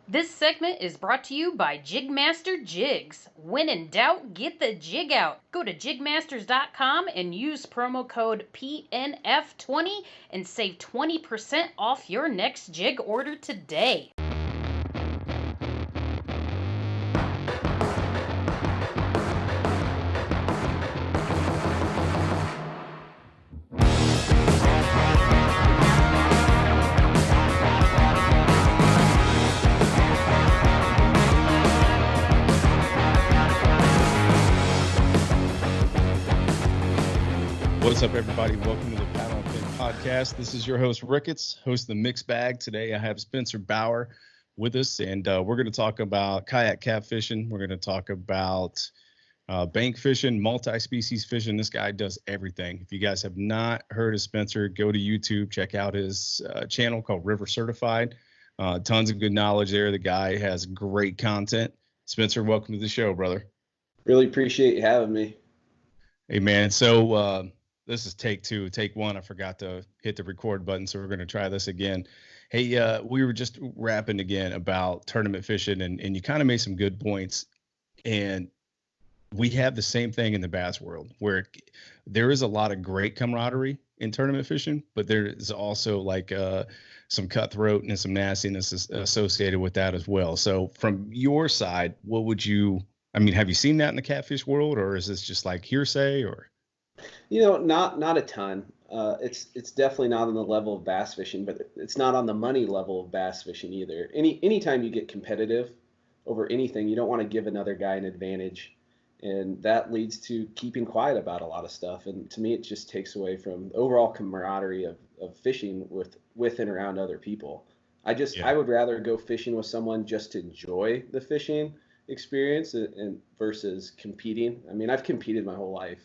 This segment is brought to you by JigMasters Jigs. When in doubt, get the jig out. Go to JigMasters.com and use promo code PNF20 and save 20% off your next jig order today. What's up, everybody? Welcome to the Paddle and Fin Podcast. This is your host, Ricketts, host of the Mixed Bag. Today, I have Spencer Bauer with us, and we're going to talk about kayak catfishing. We're going to talk about bank fishing, multi-species fishing. This guy does everything. If you guys have not heard of Spencer, go to YouTube, check out his channel called River Certified. Tons of good knowledge there. The guy has great content. Spencer, welcome to the show, brother. Really appreciate you having me. Hey, man. So, this is take two. Take one, I forgot to hit the record button, so we're going to try this again. Hey, we were just rapping again about tournament fishing, and you kind of made some good points. And we have the same thing in the bass world, where there is a lot of great camaraderie in tournament fishing, but there is also like some cutthroat and some nastiness associated with that as well. So from your side, what would you, I mean, have you seen that in the catfish world, or is this just like hearsay, or? You know, not a ton. It's definitely not on the level of bass fishing, but it's not on the money level of bass fishing either. Anytime you get competitive over anything, you don't want to give another guy an advantage, and that leads to keeping quiet about a lot of stuff. And to me, it just takes away from the overall camaraderie of fishing with and around other people. I would rather go fishing with someone just to enjoy the fishing experience and versus competing. I mean, I've competed my whole life.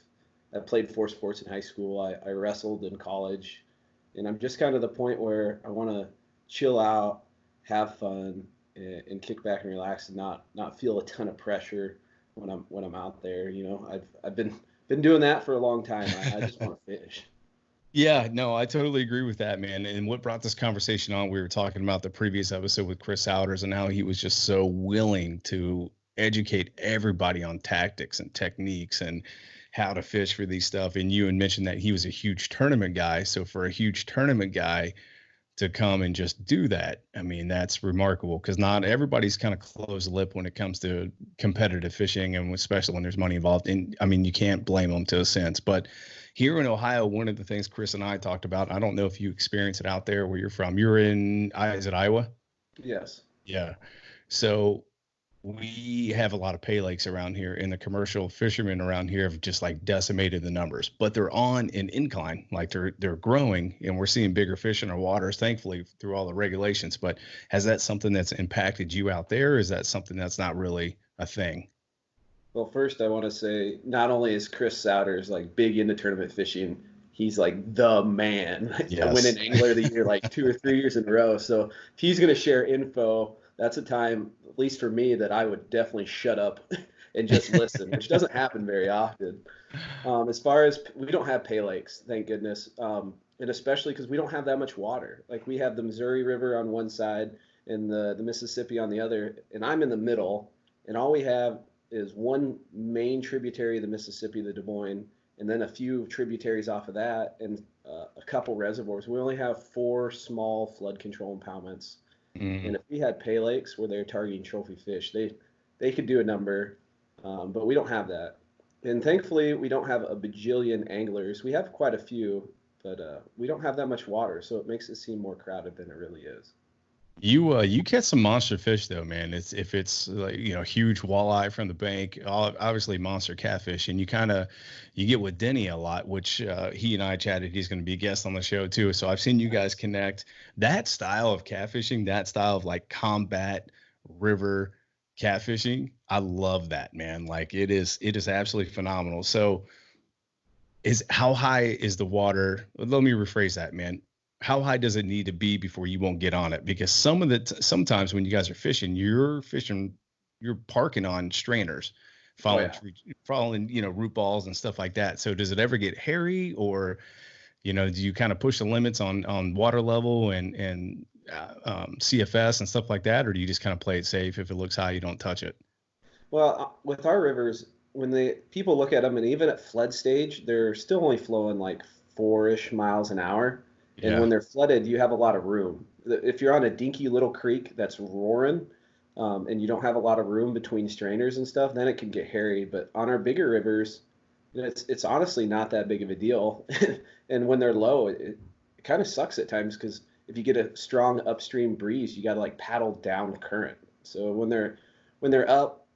I played 4 sports in high school. I wrestled in college, and I'm just kind of the point where I want to chill out, have fun, and kick back and relax, and not feel a ton of pressure when I'm out there. You know, I've been doing that for a long time. I just want to fish. Yeah, no, I totally agree with that, man. And what brought this conversation on, we were talking about the previous episode with Chris Souders and how he was just so willing to educate everybody on tactics and techniques and how to fish for these stuff. And you had mentioned that he was a huge tournament guy. So for a huge tournament guy to come and just do that, I mean, that's remarkable, because not everybody's kind of closed lip when it comes to competitive fishing, and especially when there's money involved. And I mean, you can't blame them to a sense. But here in Ohio, one of the things Chris and I talked about, I don't know if you experience it out there where you're from. You're in, is it Iowa? Yes. Yeah. So we have a lot of pay lakes around here, and the commercial fishermen around here have just like decimated the numbers, but they're on an incline, like they're growing, and we're seeing bigger fish in our waters, thankfully, through all the regulations. But has that something that's impacted you out there? Or is that something that's not really a thing? Well, first I want to say, not only is Chris Souders like big into tournament fishing, he's like the man. Yes. Winning Angler of the Year like 2 or 3 years in a row. So if he's going to share info, that's a time, at least for me, that I would definitely shut up and just listen, which doesn't happen very often. As far as, we don't have pay lakes, thank goodness, and especially because we don't have that much water. Like, we have the Missouri River on one side and the Mississippi on the other, and I'm in the middle, and all we have is one main tributary of the Mississippi, the Des Moines, and then a few tributaries off of that, and a couple reservoirs. We only have 4 small flood control impoundments. And if we had pay lakes where they're targeting trophy fish, they could do a number, but we don't have that. And thankfully, we don't have a bajillion anglers. We have quite a few, but we don't have that much water, so it makes it seem more crowded than it really is. You catch some monster fish though, man. If it's like, you know, huge walleye from the bank, obviously monster catfish, and you get with Denny a lot, which he and I chatted. He's going to be a guest on the show too. So I've seen you guys connect. That style of catfishing, that style of like combat river catfishing, I love that, man. Like it is absolutely phenomenal. So how high is the water? Let me rephrase that, man. How high does it need to be before you won't get on it? Because sometimes when you guys are fishing, you're parking on strainers, following, you know, root balls and stuff like that. So does it ever get hairy, or, you know, do you kind of push the limits on water level and CFS and stuff like that, or do you just kind of play it safe? If it looks high, you don't touch it? Well, with our rivers, when people look at them, and even at flood stage, they're still only flowing like 4-ish miles an hour. And Yeah. when they're flooded, you have a lot of room. If you're on a dinky little creek that's roaring, and you don't have a lot of room between strainers and stuff, then it can get hairy. But on our bigger rivers, it's honestly not that big of a deal. And when they're low, it kind of sucks at times because if you get a strong upstream breeze, you got to like paddle down current. So when they're up,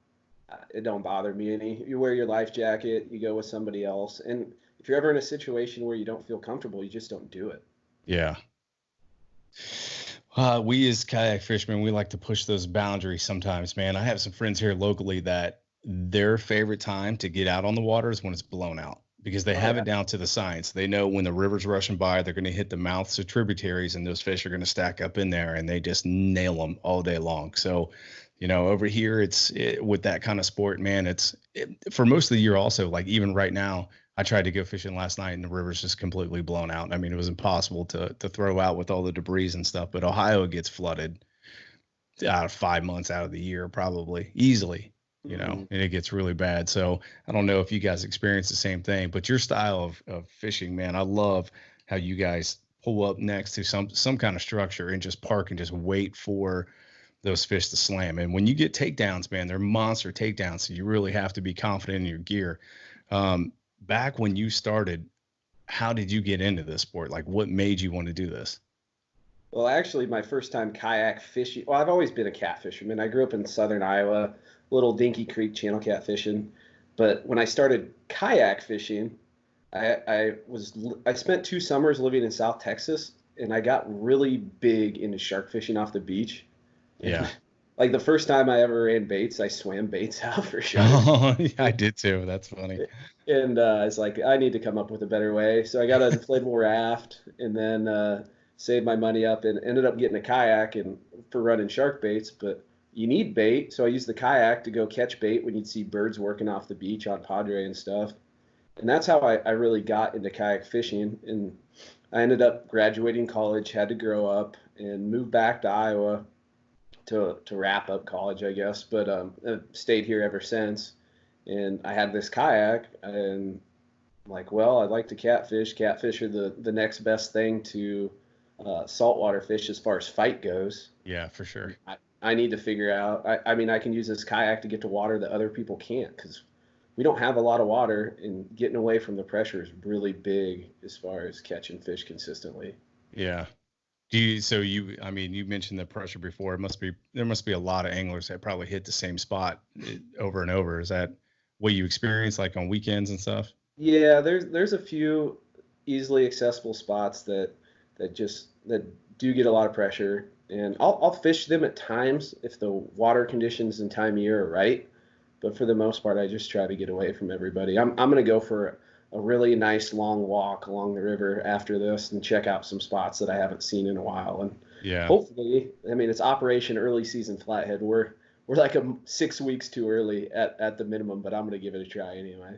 it don't bother me any. You wear your life jacket, you go with somebody else, and if you're ever in a situation where you don't feel comfortable, you just don't do it. Yeah. We as kayak fishermen, we like to push those boundaries sometimes, man. I have some friends here locally that their favorite time to get out on the water is when it's blown out because they have it down to the science. They know when the river's rushing by, they're going to hit the mouths of tributaries and those fish are going to stack up in there and they just nail them all day long. So, over here, with that kind of sport, man, for most of the year also, like even right now, I tried to go fishing last night and the river's just completely blown out. I mean, it was impossible to throw out with all the debris and stuff, but Ohio gets flooded out of 5 months out of the year, probably easily, and it gets really bad. So I don't know if you guys experience the same thing, but your style of fishing, man, I love how you guys pull up next to some kind of structure and just park and just wait for those fish to slam. And when you get takedowns, man, they're monster takedowns. So you really have to be confident in your gear. Back when you started, how did you get into this sport? Like what made you want to do this? Well, actually, my first time kayak fishing, well, I've always been a catfisherman. I grew up in southern Iowa, little Dinky Creek channel cat fishing. But when I started kayak fishing, I spent 2 summers living in South Texas, and I got really big into shark fishing off the beach. Yeah. Like the first time I ever ran baits, I swam baits out for sharks. Oh, yeah, I did too. That's funny. And I was like, I need to come up with a better way. So I got an inflatable raft and then saved my money up and ended up getting a kayak for running shark baits. But you need bait. So I used the kayak to go catch bait when you'd see birds working off the beach on Padre and stuff. And that's how I really got into kayak fishing. And I ended up graduating college, had to grow up, and moved back to Iowa to wrap up college, I guess, but I've stayed here ever since. And I had this kayak, and I'm like, well, I'd like to catfish. Catfish are the next best thing to saltwater fish as far as fight goes. Yeah, for sure. I need to figure out. I mean, I can use this kayak to get to water that other people can't because we don't have a lot of water, and getting away from the pressure is really big as far as catching fish consistently. Yeah. I mean, you mentioned the pressure before. There must be a lot of anglers that probably hit the same spot over and over. Is that what you experience like on weekends and stuff? Yeah, there's a few easily accessible spots that do get a lot of pressure, and I'll fish them at times if the water conditions and time of year are right. But for the most part, I just try to get away from everybody. I'm gonna go for a really nice long walk along the river after this and check out some spots that I haven't seen in a while. And yeah, hopefully, I mean, it's Operation Early Season Flathead. We're like 6 weeks too early at the minimum, but I'm going to give it a try anyway.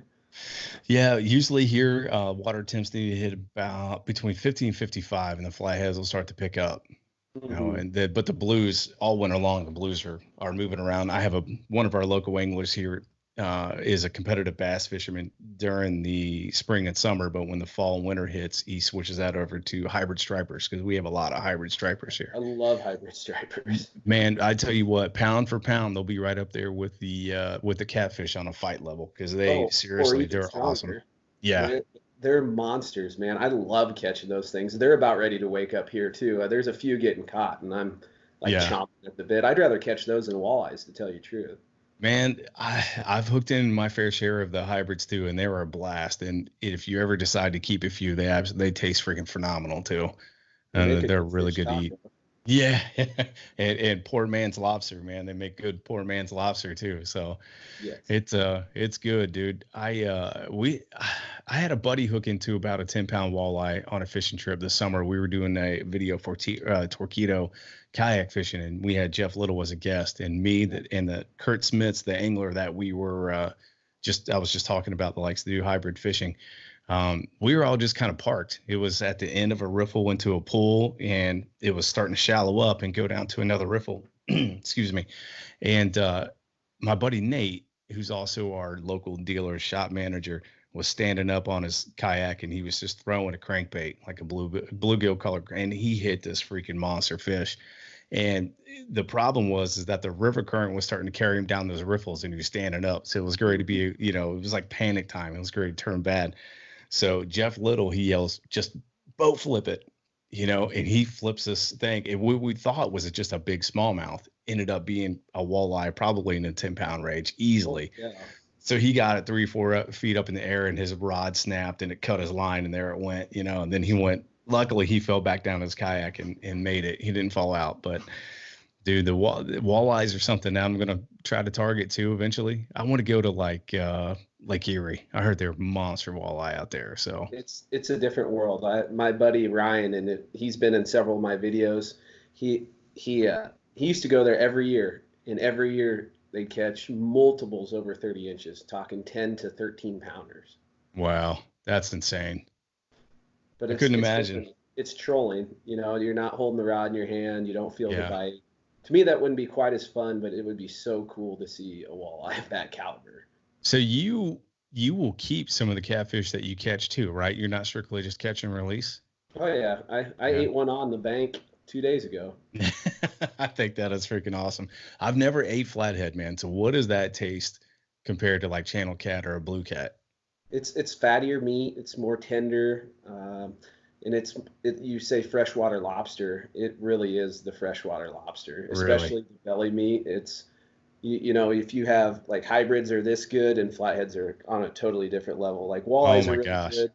Yeah, usually here, water temps need to hit about between 50 and 55, and the flatheads will start to pick up. But the blues all winter long, the blues are moving around. I have one of our local anglers here is a competitive bass fisherman during the spring and summer, but when the fall and winter hits, he switches that over to hybrid stripers because we have a lot of hybrid stripers here. I love hybrid stripers. Man, I tell you what, pound for pound, they'll be right up there with the catfish on a fight level because they're awesome. Yeah. They're monsters, man. I love catching those things. They're about ready to wake up here too. There's a few getting caught, and I'm chomping at the bit. I'd rather catch those than walleyes, to tell you the truth. Man, I've hooked in my fair share of the hybrids too, and they were a blast. And if you ever decide to keep a few, they taste freaking phenomenal too. They're really good to eat. Yeah, and poor man's lobster, man. They make good poor man's lobster too. So yes. It's good, dude. I had a buddy hook into about a 10-pound walleye on a fishing trip this summer. We were doing a video for Torquedo kayak fishing, and we had Jeff Little as a guest, and the Kurt Smiths, the angler that we were I was just talking about, the likes to do hybrid fishing. We were all just kind of parked. It was at the end of a riffle into a pool, and it was starting to shallow up and go down to another riffle. Excuse me. And my buddy Nate, who's also our local dealer shop manager, was standing up on his kayak, and he was just throwing a crankbait, like a bluegill color, and he hit this freaking monster fish. And the problem is that the river current was starting to carry him down those riffles, and he was standing up. So it was great to be, it was like panic time. It was great to turn bad. So Jeff Little, he yells, just boat flip it, and he flips this thing. And what we thought was just a big smallmouth ended up being a walleye, probably in the 10-pound range, easily. Oh, yeah. So he got it 3-4 feet up in the air, and his rod snapped, and it cut his line, and there it went, and then he went. Luckily, he fell back down his kayak and made it. He didn't fall out. But, dude, the walleyes are something that I'm going to try to target, too, eventually. I want to go to, Lake Erie. I heard there are monster walleye out there. So it's a different world. My buddy Ryan, and he's been in several of my videos. He used to go there every year, and every year they catch multiples over 30 inches, talking 10 to 13 pounders. Wow, that's insane. But I couldn't imagine. It's trolling. You're not holding the rod in your hand. You don't feel the bite. To me, that wouldn't be quite as fun, but it would be so cool to see a walleye of that caliber. So you will keep some of the catfish that you catch too, right? You're not strictly just catch and release? Oh, yeah. I ate one on the bank 2 days ago. I think that is freaking awesome. I've never ate flathead, man. So what does that taste compared to like channel cat or a blue cat? It's fattier meat. It's more tender, and you say freshwater lobster. It really is the freshwater lobster, especially the belly meat. It's if you have like hybrids are this good and flatheads are on a totally different level. Like walleyes are really good.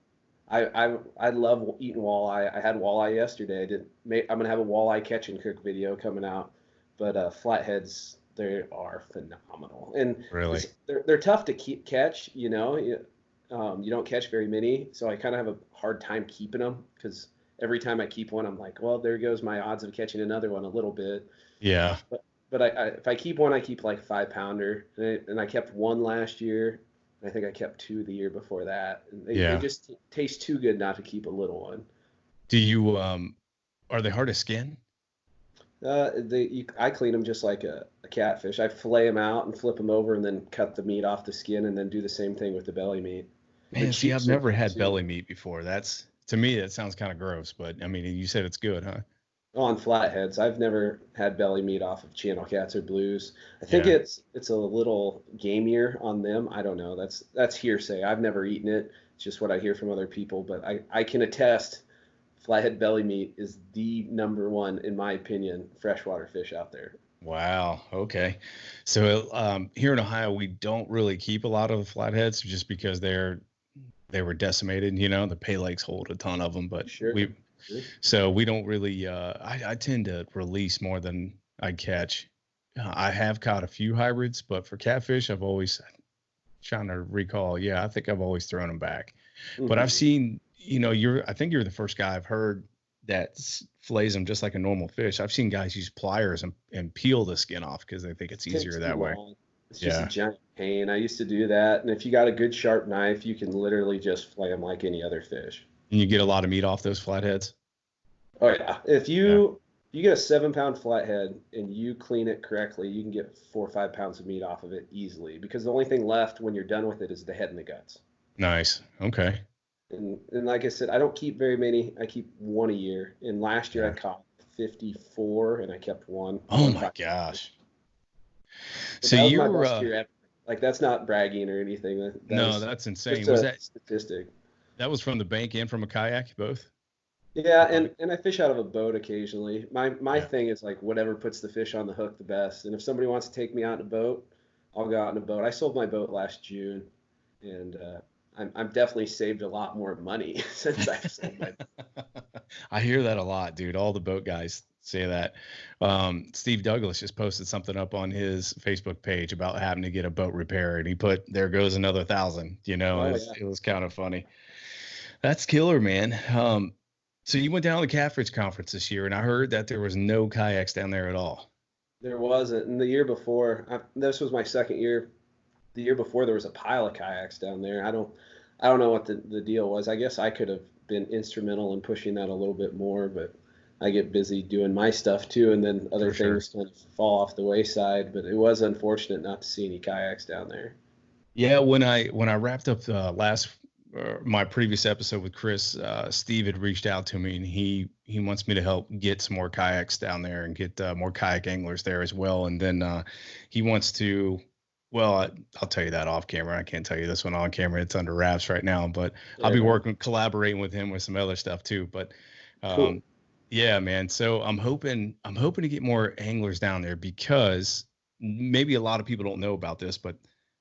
I love eating walleye. I had walleye yesterday. I'm gonna have a walleye catch and cook video coming out, but flatheads, they are phenomenal, and really they're tough to catch. You don't catch very many, so I kind of have a hard time keeping them because every time I keep one, I'm like, well, there goes my odds of catching another one a little bit. Yeah. But if I keep one, I keep like 5-pounder, and I kept one last year. And I think I kept 2 the year before that. And they just taste too good not to keep a little one. Do you are they hard to skin? I clean them just like a catfish. I fillet them out and flip them over, and then cut the meat off the skin, and then do the same thing with the belly meat. Man, see, I've never had belly meat before. To me, that sounds kind of gross, but I mean, you said it's good, huh? On flatheads, I've never had belly meat off of channel cats or blues. I think it's a little gamier on them. I don't know. That's hearsay. I've never eaten it. It's just what I hear from other people. But I can attest, flathead belly meat is the number one, in my opinion, freshwater fish out there. Wow. Okay. So here in Ohio, we don't really keep a lot of flatheads just because they were decimated. The Pay Lakes hold a ton of them, but so we don't really. I tend to release more than I catch. I have caught a few hybrids, but for catfish, I've always trying to recall. Yeah, I think I've always thrown them back. Mm-hmm. But I've seen. I think you're the first guy I've heard that flays them just like a normal fish. I've seen guys use pliers and peel the skin off because they think it's easier that way. It's just a giant pain. I used to do that, and if you got a good sharp knife, you can literally just flay them like any other fish. And you get a lot of meat off those flatheads? Oh, yeah. If you get a 7-pound flathead and you clean it correctly, you can get 4 or 5 pounds of meat off of it easily, because the only thing left when you're done with it is the head and the guts. Nice. Okay. And like I said, I don't keep very many. I keep one a year. And last year I caught 54 and I kept one. Oh my gosh. So you were like, that's not bragging or anything. That's insane. Was that statistic? That was from the bank and from a kayak, both? Yeah, and I fish out of a boat occasionally. My thing is like whatever puts the fish on the hook the best. And if somebody wants to take me out in a boat, I'll go out in a boat. I sold my boat last June, and I'm definitely saved a lot more money since I've sold my boat. I hear that a lot, dude. All the boat guys say that. Steve Douglas just posted something up on his Facebook page about having to get a boat repaired, and he put, there goes another 1,000. It was kind of funny. That's killer, man. So you went down to the Catfish Conference this year, and I heard that there was no kayaks down there at all. There wasn't. And the year before, this was my second year. The year before, there was a pile of kayaks down there. I don't know what the deal was. I guess I could have been instrumental in pushing that a little bit more, but I get busy doing my stuff too, and then other For sure. things kind of fall off the wayside. But it was unfortunate not to see any kayaks down there. Yeah, when I wrapped up my previous episode with Chris, Steve had reached out to me and he wants me to help get some more kayaks down there and get more kayak anglers there as well. And then he wants to, well, I'll tell you that off camera. I can't tell you this one on camera. It's under wraps right now, but I'll be collaborating with him with some other stuff too. But Cool. yeah, man. So I'm hoping to get more anglers down there because maybe a lot of people don't know about this, but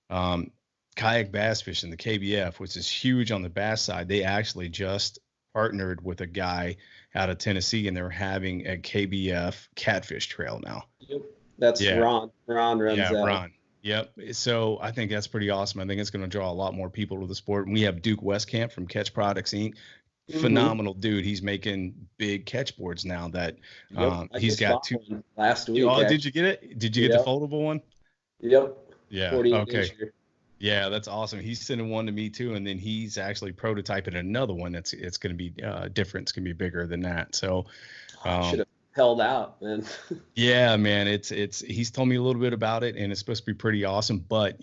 um, kayak bass fishing, the KBF, which is huge on the bass side, they actually just partnered with a guy out of Tennessee, and they're having a KBF catfish trail now. Yep. That's Yeah, Ron. Ron runs yeah, that. Ron. Yep. So I think that's pretty awesome. I think it's going to draw a lot more people to the sport. And we have Duke Westcamp from Ketch Products Inc. Mm-hmm. Phenomenal dude. He's making big catch boards now that Yep. I he's just got bought two. one last week. Oh, did Actually. you get it? Did you get the Yep. foldable one? Yep. Yeah. 48 Okay. incher. Yeah, that's awesome. He's sending one to me too, and then he's actually prototyping another one that's it's going to be different. It's going to be bigger than that. So, I should um, have held out, man. yeah, man, it's he's told me a little bit about it, and it's supposed to be pretty awesome. But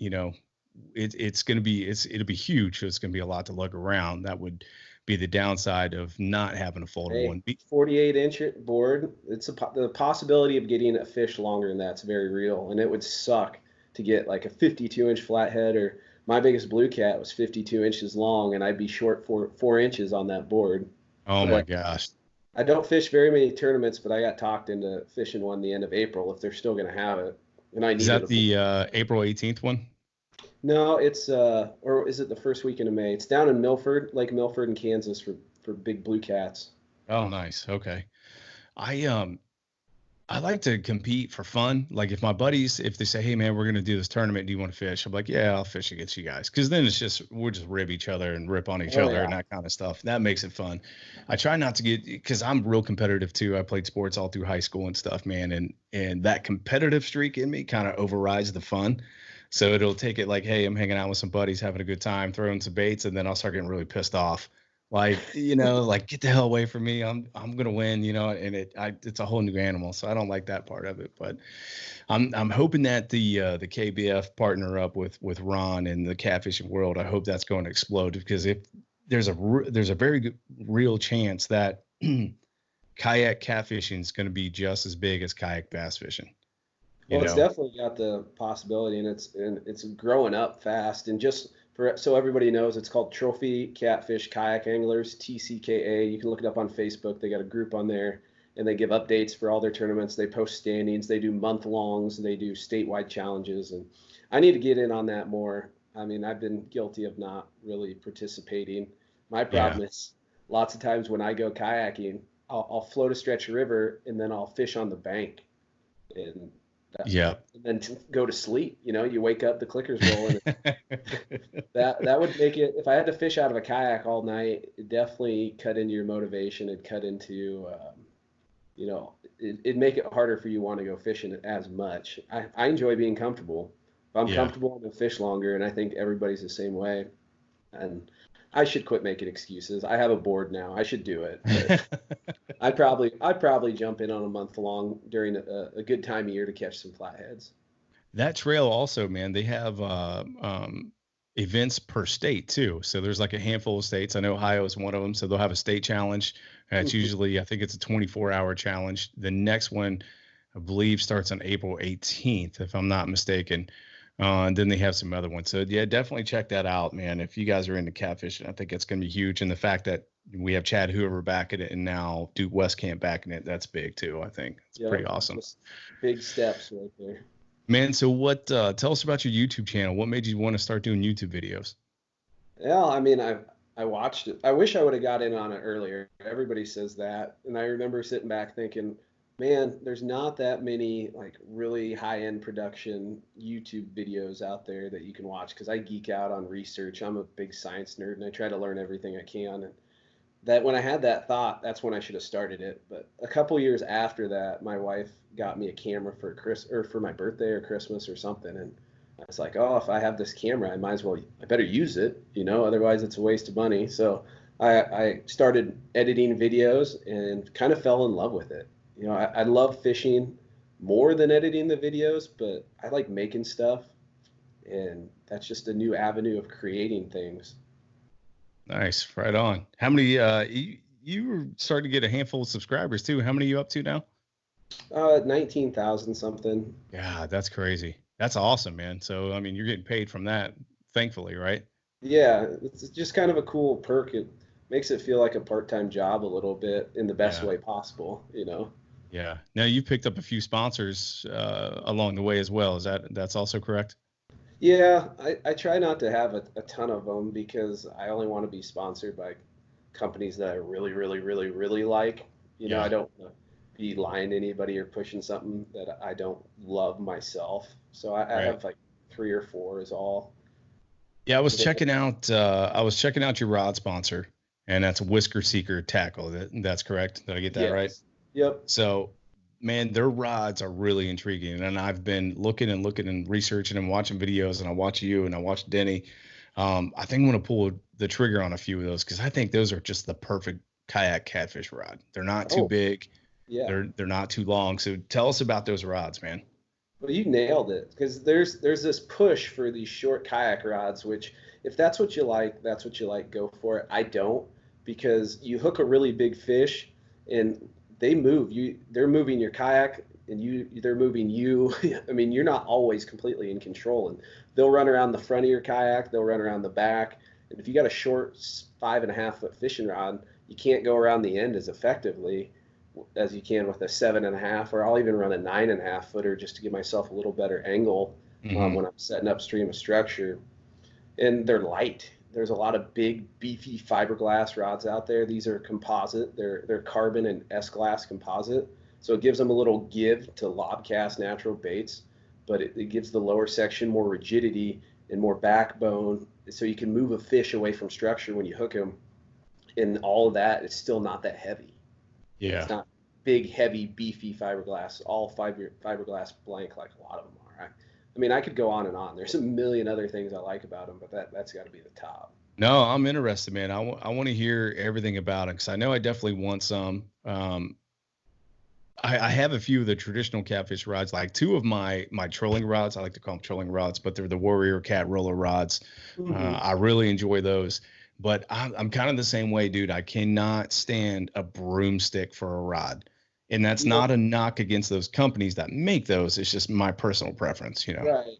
it's going to be it'll be huge. So it's going to be a lot to lug around. That would be the downside of not having a foldable Hey, one. 48 inch board. The possibility of getting a fish longer than that's very real, and it would suck to get like a 52-inch flathead, or my biggest blue cat was 52 inches long, and I'd be short 4 inches on that board. Oh my But gosh. I don't fish very many tournaments, but I got talked into fishing one the end of April if they're still going to have it, and I Is needed that a board. the April 18th one? No, it's or is it the first weekend of May? It's down in Milford, Lake Milford in Kansas for big blue cats. Oh, nice. Okay. I I like to compete for fun. Like if my buddies, if they say, "Hey man, we're gonna do this tournament, do you want to fish?" I'm like, "Yeah, I'll fish against you guys." Because then it's just we'll just rib each other and rip on each Oh other yeah. and that kind of stuff. That makes it fun. I try not to get because I'm real competitive too. I played sports all through high school and stuff, man, and that competitive streak in me kind of overrides the fun. So it'll take it like, "Hey, I'm hanging out with some buddies, having a good time, throwing some baits," and then I'll start getting really pissed off. Like, like get the hell away from me. I'm gonna win, and it's a whole new animal. So I don't like that part of it. But I'm hoping that the KBF partner up with Ron and the catfishing world. I hope that's going to explode because if there's a very good real chance that kayak catfishing is going to be just as big as kayak bass fishing. You Well, it's know, definitely got the possibility, and it's growing up fast. And just so everybody knows, it's called Trophy Catfish Kayak Anglers (TCKA). You can look it up on Facebook. They got a group on there, and they give updates for all their tournaments. They post standings. They do month-longs. They do statewide challenges, and I need to get in on that more. I mean, I've been guilty of not really participating. My yeah, problem is lots of times when I go kayaking, I'll float a stretch of river and then I'll fish on the bank. And yeah. and then go to sleep. You wake up, the clicker's rolling. That would make it. If I had to fish out of a kayak all night, it definitely cut into your motivation. It'd cut into, it'd make it harder for you to want to go fishing as much. I enjoy being comfortable. If I'm Yeah. comfortable, I'm gonna fish longer, and I think everybody's the same way. And I should quit making excuses. I have a board now. I should do it. But I'd probably jump in on a month long during a good time of year to catch some flatheads. That trail also, man, they have events per state too. So there's like a handful of states. I know Ohio is one of them. So they'll have a state challenge. It's usually, I think it's a 24-hour challenge. The next one, I believe, starts on April 18th, if I'm not mistaken. And then they have some other ones. So yeah, definitely check that out, man. If you guys are into catfishing, I think it's going to be huge. And the fact that we have Chad Hoover back in it and now Duke Westcamp back in it, that's big too. I think it's Yep, pretty awesome. just big steps right there. Man, so tell us about your YouTube channel. What made you want to start doing YouTube videos? Yeah, I mean, I watched it. I wish I would have got in on it earlier. Everybody says that, and I remember sitting back thinking, man, there's not that many like really high-end production YouTube videos out there that you can watch because I geek out on research. I'm a big science nerd, and I try to learn everything I can. And that when I had that thought, that's when I should have started it. But a couple years after that, my wife got me a camera for for my birthday or Christmas or something, and I was like, oh, if I have this camera, I better use it, otherwise it's a waste of money. So I started editing videos and kind of fell in love with it. I love fishing more than editing the videos, but I like making stuff, and that's just a new avenue of creating things. Nice, right on. How many? You were starting to get a handful of subscribers too. How many are you up to now? 19,000 something. Yeah, that's crazy. That's awesome, man. So I mean, you're getting paid from that, thankfully, right? Yeah, it's just kind of a cool perk. It makes it feel like a part-time job a little bit in the best Yeah. way possible. Yeah. Now you picked up a few sponsors along the way as well. That's also correct? Yeah, I try not to have a ton of them because I only want to be sponsored by companies that I really, really, really, really like. I Yeah. don't want to be lying to anybody or pushing something that I don't love myself. So I Right. have like 3 or 4 is all. Yeah, I was checking out your rod sponsor, and that's Whisker Seeker Tackle. That's correct. Did I get that right? Yes. Yep. So, man, their rods are really intriguing, and I've been looking and researching and watching videos, and I watch you and I watch Denny. I think I'm gonna pull the trigger on a few of those because I think those are just the perfect kayak catfish rod. They're not too Oh, big, yeah. they're not too long. So tell us about those rods, man. Well, you nailed it because there's this push for these short kayak rods, which if that's what you like, that's what you like, go for it. I don't, because you hook a really big fish and they're moving your kayak, and they're moving you. I mean, you're not always completely in control, and they'll run around the front of your kayak, they'll run around the back. And if you got a short 5.5 foot fishing rod, you can't go around the end as effectively as you can with a 7.5, or I'll even run a 9.5 footer just to give myself a little better angle Hmm. when I'm setting upstream a structure. And they're light. There's a lot of big, beefy fiberglass rods out there. These are composite. They're carbon and S-glass composite, so it gives them a little give to lobcast natural baits, but it gives the lower section more rigidity and more backbone, so you can move a fish away from structure when you hook him. And all of that is still not that heavy. It's Yeah. not big, heavy, beefy fiberglass, all fiberglass blank like a lot of them are. I mean, I could go on and on. There's a million other things I like about them, but that's got to be the top. No, I'm interested, man. I want to hear everything about it because I know I definitely want some. I have a few of the traditional catfish rods, like two of my trolling rods. I like to call them trolling rods, but they're the Warrior Cat roller rods. Mm-hmm. I really enjoy those. But I'm kind of the same way, dude. I cannot stand a broomstick for a rod. And that's No, not a knock against those companies that make those. It's just my personal preference, you know? right.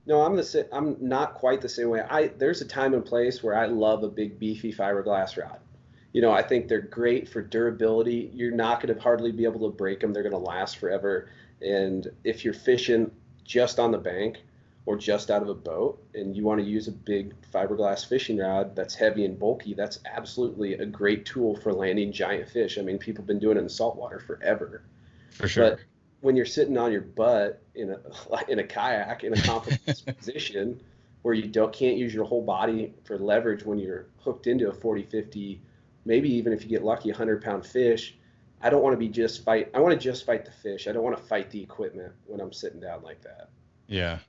No, I'm not quite the same way. There's a time and place where I love a big beefy fiberglass rod. I think they're great for durability. You're not going to hardly be able to break them. They're going to last forever. And if you're fishing just on the bank or just out of a boat and you want to use a big fiberglass fishing rod that's heavy and bulky, that's absolutely a great tool for landing giant fish. I mean, people have been doing it in saltwater forever. For sure. But when you're sitting on your butt in a kayak in a comfortable position where you can't use your whole body for leverage when you're hooked into a 40, 50, maybe even if you get lucky, 100-pound fish, I don't want to be just fight. I want to just fight the fish. I don't want to fight the equipment when I'm sitting down like that. Yeah.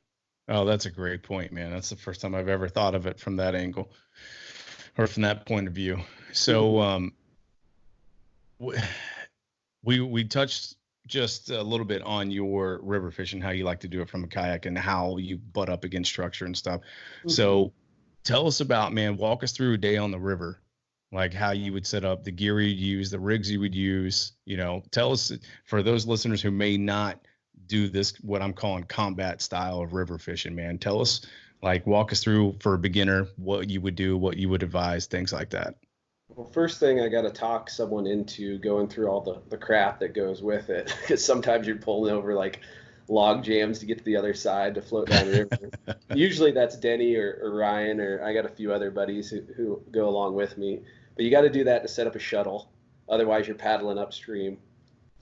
Oh, that's a great point, man. That's the first time I've ever thought of it from that angle or from that point of view. So, Mhm. w- we touched just a little bit on your river fishing, how you like to do it from a kayak and how you butt up against structure and stuff. Mhm. So tell us about, man, walk us through a day on the river, like how you would set up the gear you'd use, the rigs you would use, tell us for those listeners who may not do this, what I'm calling combat style of river fishing, man, tell us, like, walk us through for a beginner, what you would do, what you would advise, things like that. Well, first thing I got to talk someone into going through all the crap that goes with it, because sometimes you're pulling over like log jams to get to the other side to float down the river. Usually that's Denny or Ryan, or I got a few other buddies who go along with me. But you got to do that to set up a shuttle. Otherwise, you're paddling upstream.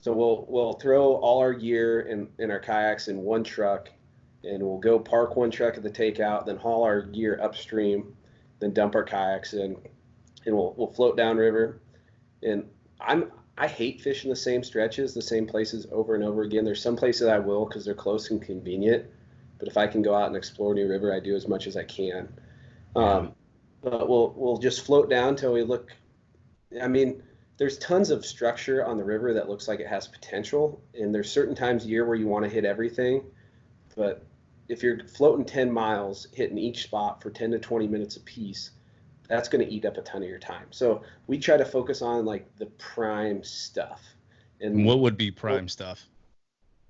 So we'll throw all our gear in our kayaks in one truck, and we'll go park one truck at the takeout, then haul our gear upstream, then dump our kayaks in, and we'll float downriver. And I hate fishing the same stretches, the same places over and over again. There's some places I will because they're close and convenient, But if I can go out and explore New River, I do as much as I can. Yeah. But we'll just float down till we look. I mean, there's tons of structure on the river that looks like it has potential, and there's certain times a year where you want to hit everything. But if you're floating 10 miles, hitting each spot for 10 to 20 minutes a piece, that's going to eat up a ton of your time. So we try to focus on like the prime stuff. And what would be prime stuff?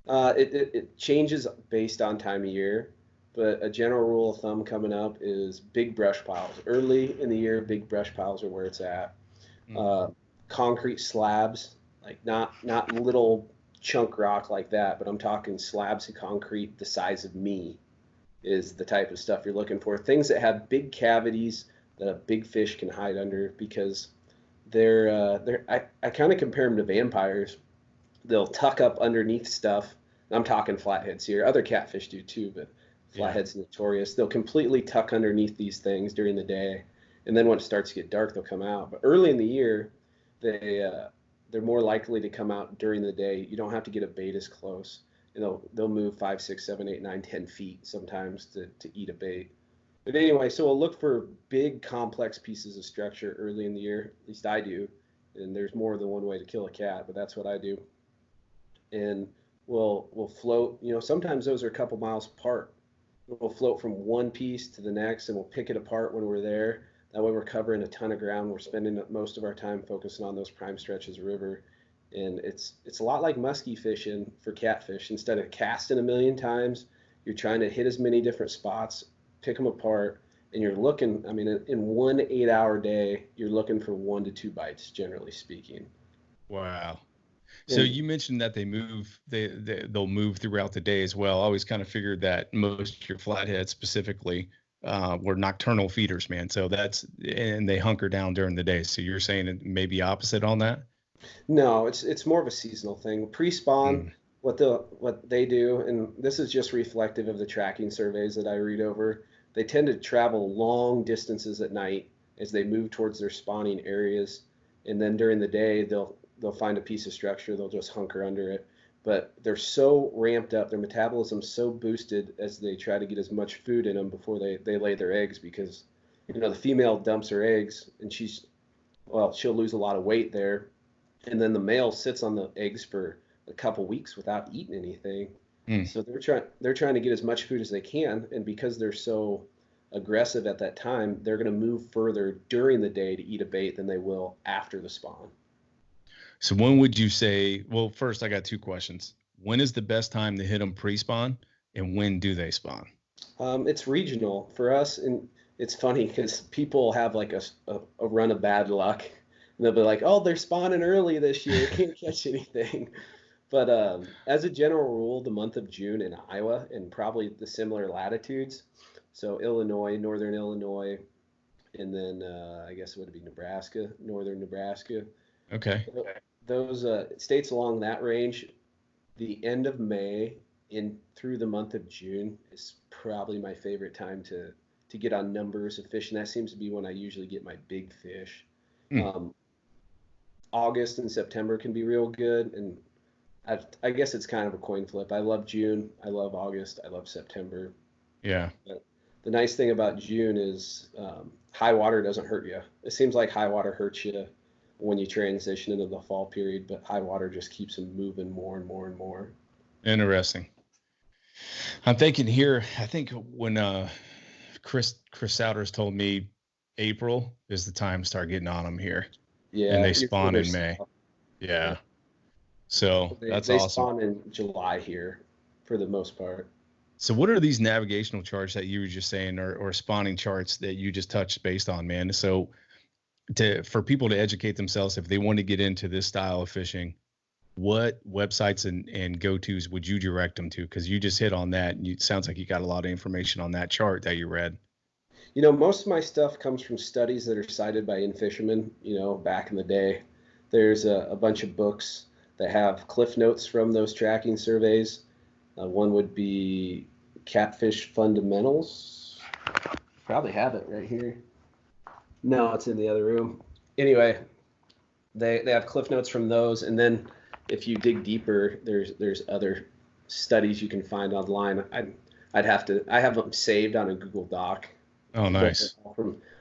It changes based on time of year, but a general rule of thumb coming up is big brush piles. Early in the year, big brush piles are where it's at. Concrete slabs, like not little chunk rock like that, but I'm talking slabs of concrete the size of me is the type of stuff you're looking for. Things that have big cavities that a big fish can hide under, because I kind of compare them to vampires. They'll tuck up underneath stuff. I'm talking flatheads here. Other catfish do too, but flatheads notorious. They'll completely tuck underneath these things during the day, and then when it starts to get dark, they'll come out. But early in the year, they're more likely to come out during the day. You don't have to get a bait as close, and they'll move 5, 6, 7, 8, 9, 10 feet sometimes to eat a bait. But anyway, so we'll look for big, complex pieces of structure early in the year. At least I do. And there's more than one way to kill a cat, but that's what I do. And we'll float. You know, sometimes those are a couple miles apart. We'll float from one piece to the next, and we'll pick it apart when we're there. That way we're covering a ton of ground. We're spending most of our time focusing on those prime stretches of river. And it's a lot like musky fishing for catfish. Instead of casting a million times, you're trying to hit as many different spots, pick them apart, and you're looking, I mean, in 1 8-hour day, you're looking for 1 to 2 bites, generally speaking. Wow. So you mentioned that they'll move throughout the day as well. I always kind of figured that most of your flatheads specifically were nocturnal feeders, man. So and they hunker down during the day. So you're saying it may be opposite on that? No, it's more of a seasonal thing. Pre-spawn, what they do, and this is just reflective of the tracking surveys that I read over, they tend to travel long distances at night as they move towards their spawning areas, and then during the day they'll find a piece of structure, they'll just hunker under it. But they're so ramped up, their metabolism's so boosted as they try to get as much food in them before they lay their eggs, because the female dumps her eggs and she'll lose a lot of weight there, and then the male sits on the eggs for a couple weeks without eating anything. So they're trying to get as much food as they can, and because they're so aggressive at that time, they're going to move further during the day to eat a bait than they will after the spawn. So when would you say, well, first I got 2 questions. When is the best time to hit them pre-spawn, and when do they spawn? It's regional for us, and it's funny because people have like a run of bad luck, and they'll be like, oh, they're spawning early this year, can't catch anything. But as a general rule, the month of June in Iowa and probably the similar latitudes, so Illinois, northern Illinois, and then I guess it would be Nebraska, northern Nebraska. Okay. Those states along that range, the end of May through the month of June is probably my favorite time to get on numbers of fish, and that seems to be when I usually get my big fish. August and September can be real good, and I guess it's kind of a coin flip. I love June, I love August, I love September. Yeah. But the nice thing about June is high water doesn't hurt you. It seems like high water hurts you when you transition into the fall period, but high water just keeps them moving more and more and more. Interesting. I'm thinking here, I think when Chris Souders told me April is the time to start getting on them here. Yeah. And they spawn in May. Yeah. So that's they awesome. They spawn in July here for the most part. So what are these navigational charts that you were just saying, or spawning charts that you just touched based on, man? So for people to educate themselves, if they want to get into this style of fishing, what websites and go-tos would you direct them to? Because you just hit on that, and it sounds like you got a lot of information on that chart that you read. Most of my stuff comes from studies that are cited by in-fishermen, back in the day. There's a bunch of books that have cliff notes from those tracking surveys. One would be Catfish Fundamentals. Probably have it right here. No, it's in the other room. Anyway, they have cliff notes from those, and then if you dig deeper, there's other studies you can find online. I have them saved on a Google Doc. Oh, nice.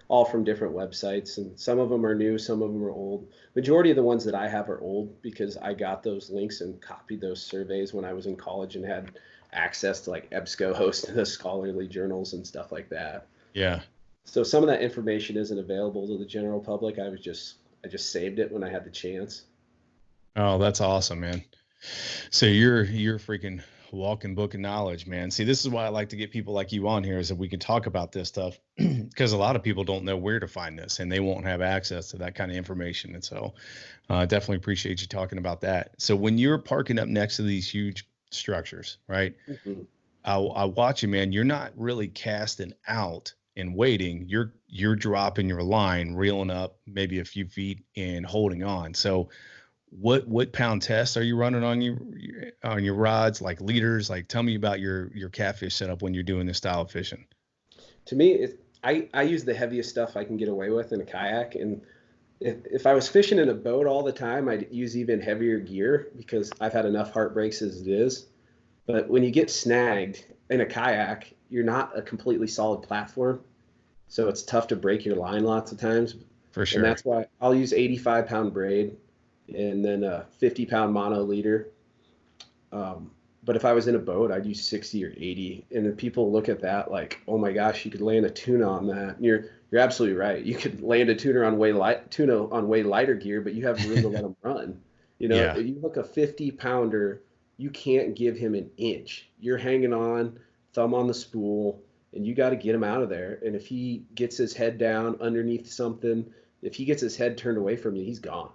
All from different websites, and some of them are new, some of them are old. Majority of the ones that I have are old because I got those links and copied those surveys when I was in college and had access to like EBSCO the scholarly journals and stuff like that. Yeah. So some of that information isn't available to the general public. I just saved it when I had the chance. Oh, that's awesome, man. So you're freaking walking book of knowledge, man. See, this is why I like to get people like you on here, is that we can talk about this stuff, because a lot of people don't know where to find this and they won't have access to that kind of information. And so definitely appreciate you talking about that. So when you're parking up next to these huge structures, right? Mm-hmm. I watch you, man. You're not really casting out and waiting. You're dropping your line, reeling up maybe a few feet and holding on. So what pound tests are you running on your rods, like leaders? Like, tell me about your catfish setup when you're doing this style of fishing. To me, I use the heaviest stuff I can get away with in a kayak, and if I was fishing in a boat all the time, I'd use even heavier gear because I've had enough heartbreaks as it is. But when you get snagged in a kayak, you're not a completely solid platform, so it's tough to break your line lots of times. For sure. And that's why I'll use 85-pound braid and then a 50-pound mono leader. But if I was in a boat, I'd use 60 or 80. And then people look at that like, oh my gosh, you could land a tuna on that. And you're absolutely right. You could land a tuna on way lighter gear, but you have room to let them run. You know, Yeah. If you look a 50-pounder, you can't give him an inch. You're hanging on, thumb on the spool, and you got to get him out of there. And if he gets his head down underneath something, if he gets his head turned away from you, he's gone.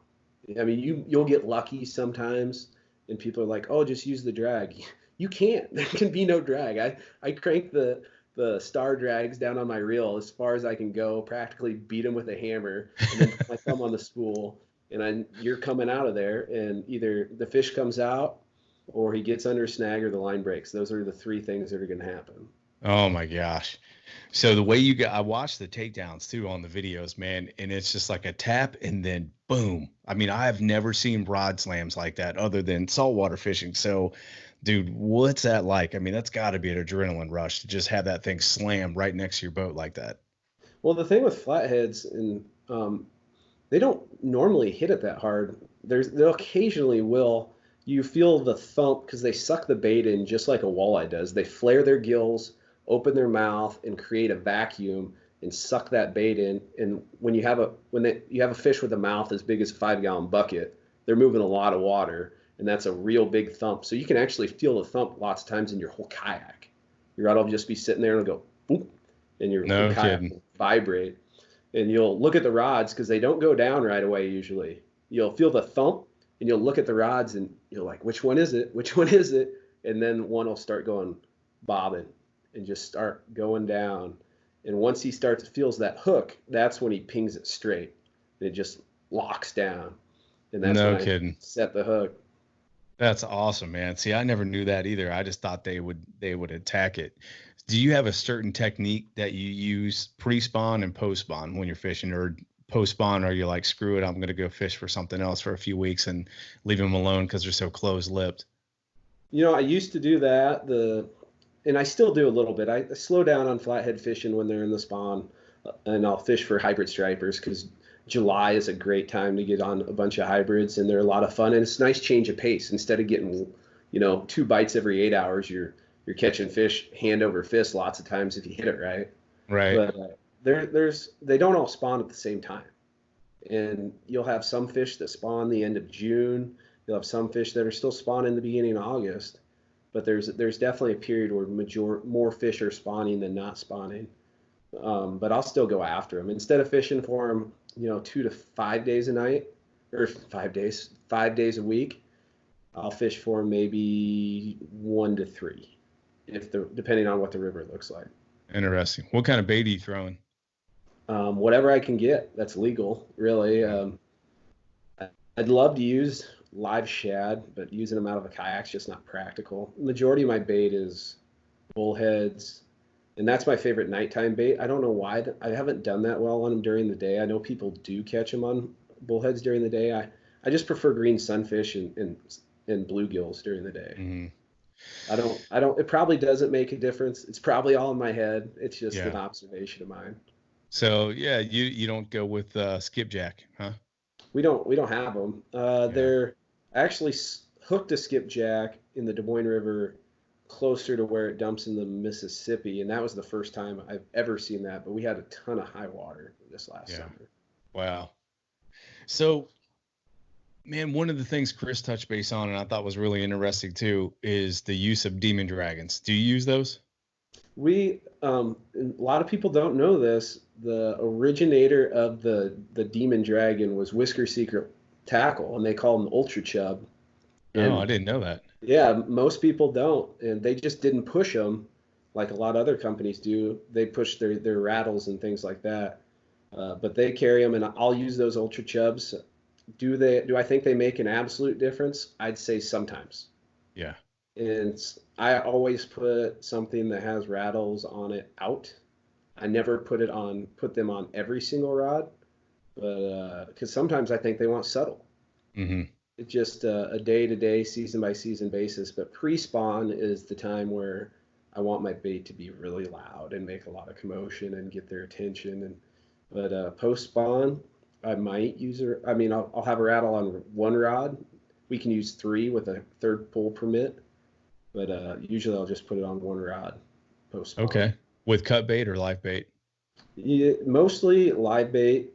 I mean, you'll get lucky sometimes, and people are like, "Oh, just use the drag." You can't. There can be no drag. I crank the star drags down on my reel as far as I can go, practically beat them with a hammer, and then put my thumb on the spool, and you're coming out of there, and either the fish comes out, or he gets under a snag, or the line breaks. Those are the three things that are going to happen. Oh my gosh. So the way I watched the takedowns too on the videos, man, and it's just like a tap and then boom. I mean, I have never seen rod slams like that other than saltwater fishing. So, dude, what's that like? I mean, that's got to be an adrenaline rush to just have that thing slam right next to your boat like that. Well, the thing with flatheads, and they don't normally hit it that hard. They'll occasionally will. You feel the thump because they suck the bait in just like a walleye does. They flare their gills, open their mouth, and create a vacuum and suck that bait in. And when you have a fish with a mouth as big as a 5-gallon bucket, they're moving a lot of water, and that's a real big thump. So you can actually feel the thump lots of times in your whole kayak. Your rod will just be sitting there and it'll go boop, and your kayak will vibrate. And you'll look at the rods because they don't go down right away usually. You'll feel the thump, and you'll look at the rods and you're like, which one is it? Which one is it? And then one will start going bobbing and just start going down. And once he feels that hook, that's when he pings it straight. And it just locks down. And that's when I set the hook. That's awesome, man. See, I never knew that either. I just thought they would attack it. Do you have a certain technique that you use pre-spawn and post-spawn when you're fishing, or post-spawn, or you're like, screw it, I'm going to go fish for something else for a few weeks and leave them alone because they're so close-lipped? You know, I used to do that, and I still do a little bit. I slow down on flathead fishing when they're in the spawn, and I'll fish for hybrid stripers because July is a great time to get on a bunch of hybrids, and they're a lot of fun, and it's a nice change of pace. Instead of getting, 2 bites every 8 hours, you're catching fish hand over fist lots of times if you hit it right. Right. But they don't all spawn at the same time, and you'll have some fish that spawn the end of June. You'll have some fish that are still spawning the beginning of August, but there's definitely a period where more fish are spawning than not spawning. But I'll still go after them instead of fishing for them, 2 to 5 days a night, or 5 days a week. I'll fish for them maybe 1 to 3, depending on what the river looks like. Interesting. What kind of bait are you throwing? Whatever I can get that's legal, really. I'd love to use live shad, but using them out of a kayak's just not practical. The majority of my bait is bullheads, and that's my favorite nighttime bait. I don't know why. I haven't done that well on them during the day. I know people do catch them on bullheads during the day. I just prefer green sunfish and bluegills during the day. Mm-hmm. It probably doesn't make a difference. It's probably all in my head. It's just an Yeah. observation of mine. So yeah, you don't go with skipjack, huh? We don't have them. Yeah. They're actually hooked a skipjack in the Des Moines River closer to where it dumps in the Mississippi, and that was the first time I've ever seen that. But we had a ton of high water this last Yeah. summer. Wow. So, man, one of the things Chris touched base on, and I thought was really interesting too, is the use of demon dragons. Do you use those? A lot of people don't know this. The originator of the Demon Dragon was Whisker Seeker tackle, and they call him Ultra Chub. Oh, I And didn't know that. yeah, most people don't, and they just didn't push them like a lot of other companies do. They push their rattles and things like that, but they carry them, and I'll use those Ultra Chubs. Do I think they make an absolute difference? I'd say sometimes. Yeah. And I always put something that has rattles on it out. I never put them on every single rod, but because sometimes I think they want subtle. Mm-hmm. It's just a day-to-day, season-by-season basis. But pre-spawn is the time where I want my bait to be really loud and make a lot of commotion and get their attention. But post-spawn, I might use I mean, I'll have a rattle on one rod. We can use three with a third pull permit, but usually I'll just put it on one rod post spawn. Okay. With cut bait or live bait? Yeah, mostly live bait.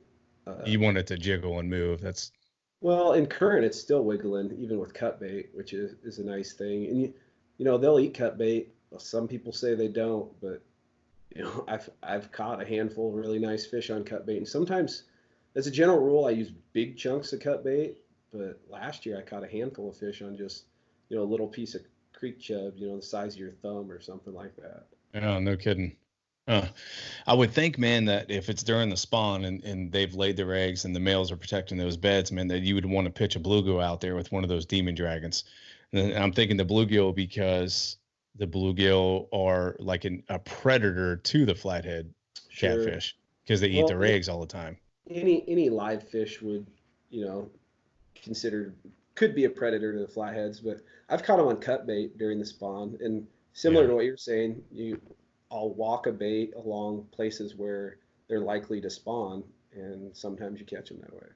You want it to jiggle and move. That's Well, in current, it's still wiggling even with cut bait, which is a nice thing. And they'll eat cut bait. Some people say they don't, but I've caught a handful of really nice fish on cut bait. And sometimes, as a general rule, I use big chunks of cut bait. But last year I caught a handful of fish on just a little piece of creek chub, the size of your thumb or something like that. oh, no kidding. I would think, man, that if it's during the spawn and they've laid their eggs and the males are protecting those beds, man, that you would want to pitch a bluegill out there with one of those demon dragons. And I'm thinking the bluegill because the bluegill are like a predator to the flathead Sure. catfish because they eat Well, their eggs all the time. any live fish would, you know, considered could be a predator to the flatheads, but I've caught them on cut bait during the spawn, and similar Yeah. to what you're saying, I'll walk a bait along places where they're likely to spawn, and sometimes you catch them that way.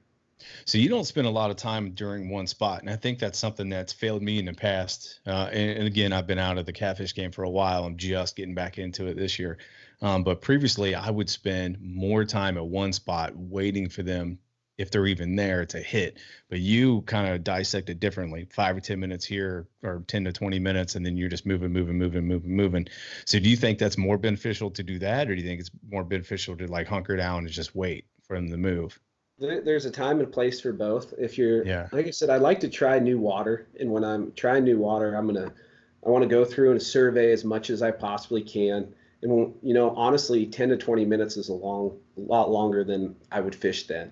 So you don't spend a lot of time during one spot, and I think that's something that's failed me in the past. And again, I've been out of the catfish game for a while. I'm just getting back into it this year. But previously, I would spend more time at one spot waiting for them, if they're even there, to hit. But you kind of dissect it differently, 5 or 10 minutes here, or 10 to 20 minutes, and then you're just moving. So do you think that's more beneficial to do that, or do you think it's more beneficial to like hunker down and just wait for them to move? There's a time and place for both. If you're, Yeah. like I said, I like to try new water, and when I'm trying new water, I want to go through and survey as much as I possibly can. And honestly, 10 to 20 minutes is a lot longer than I would fish then.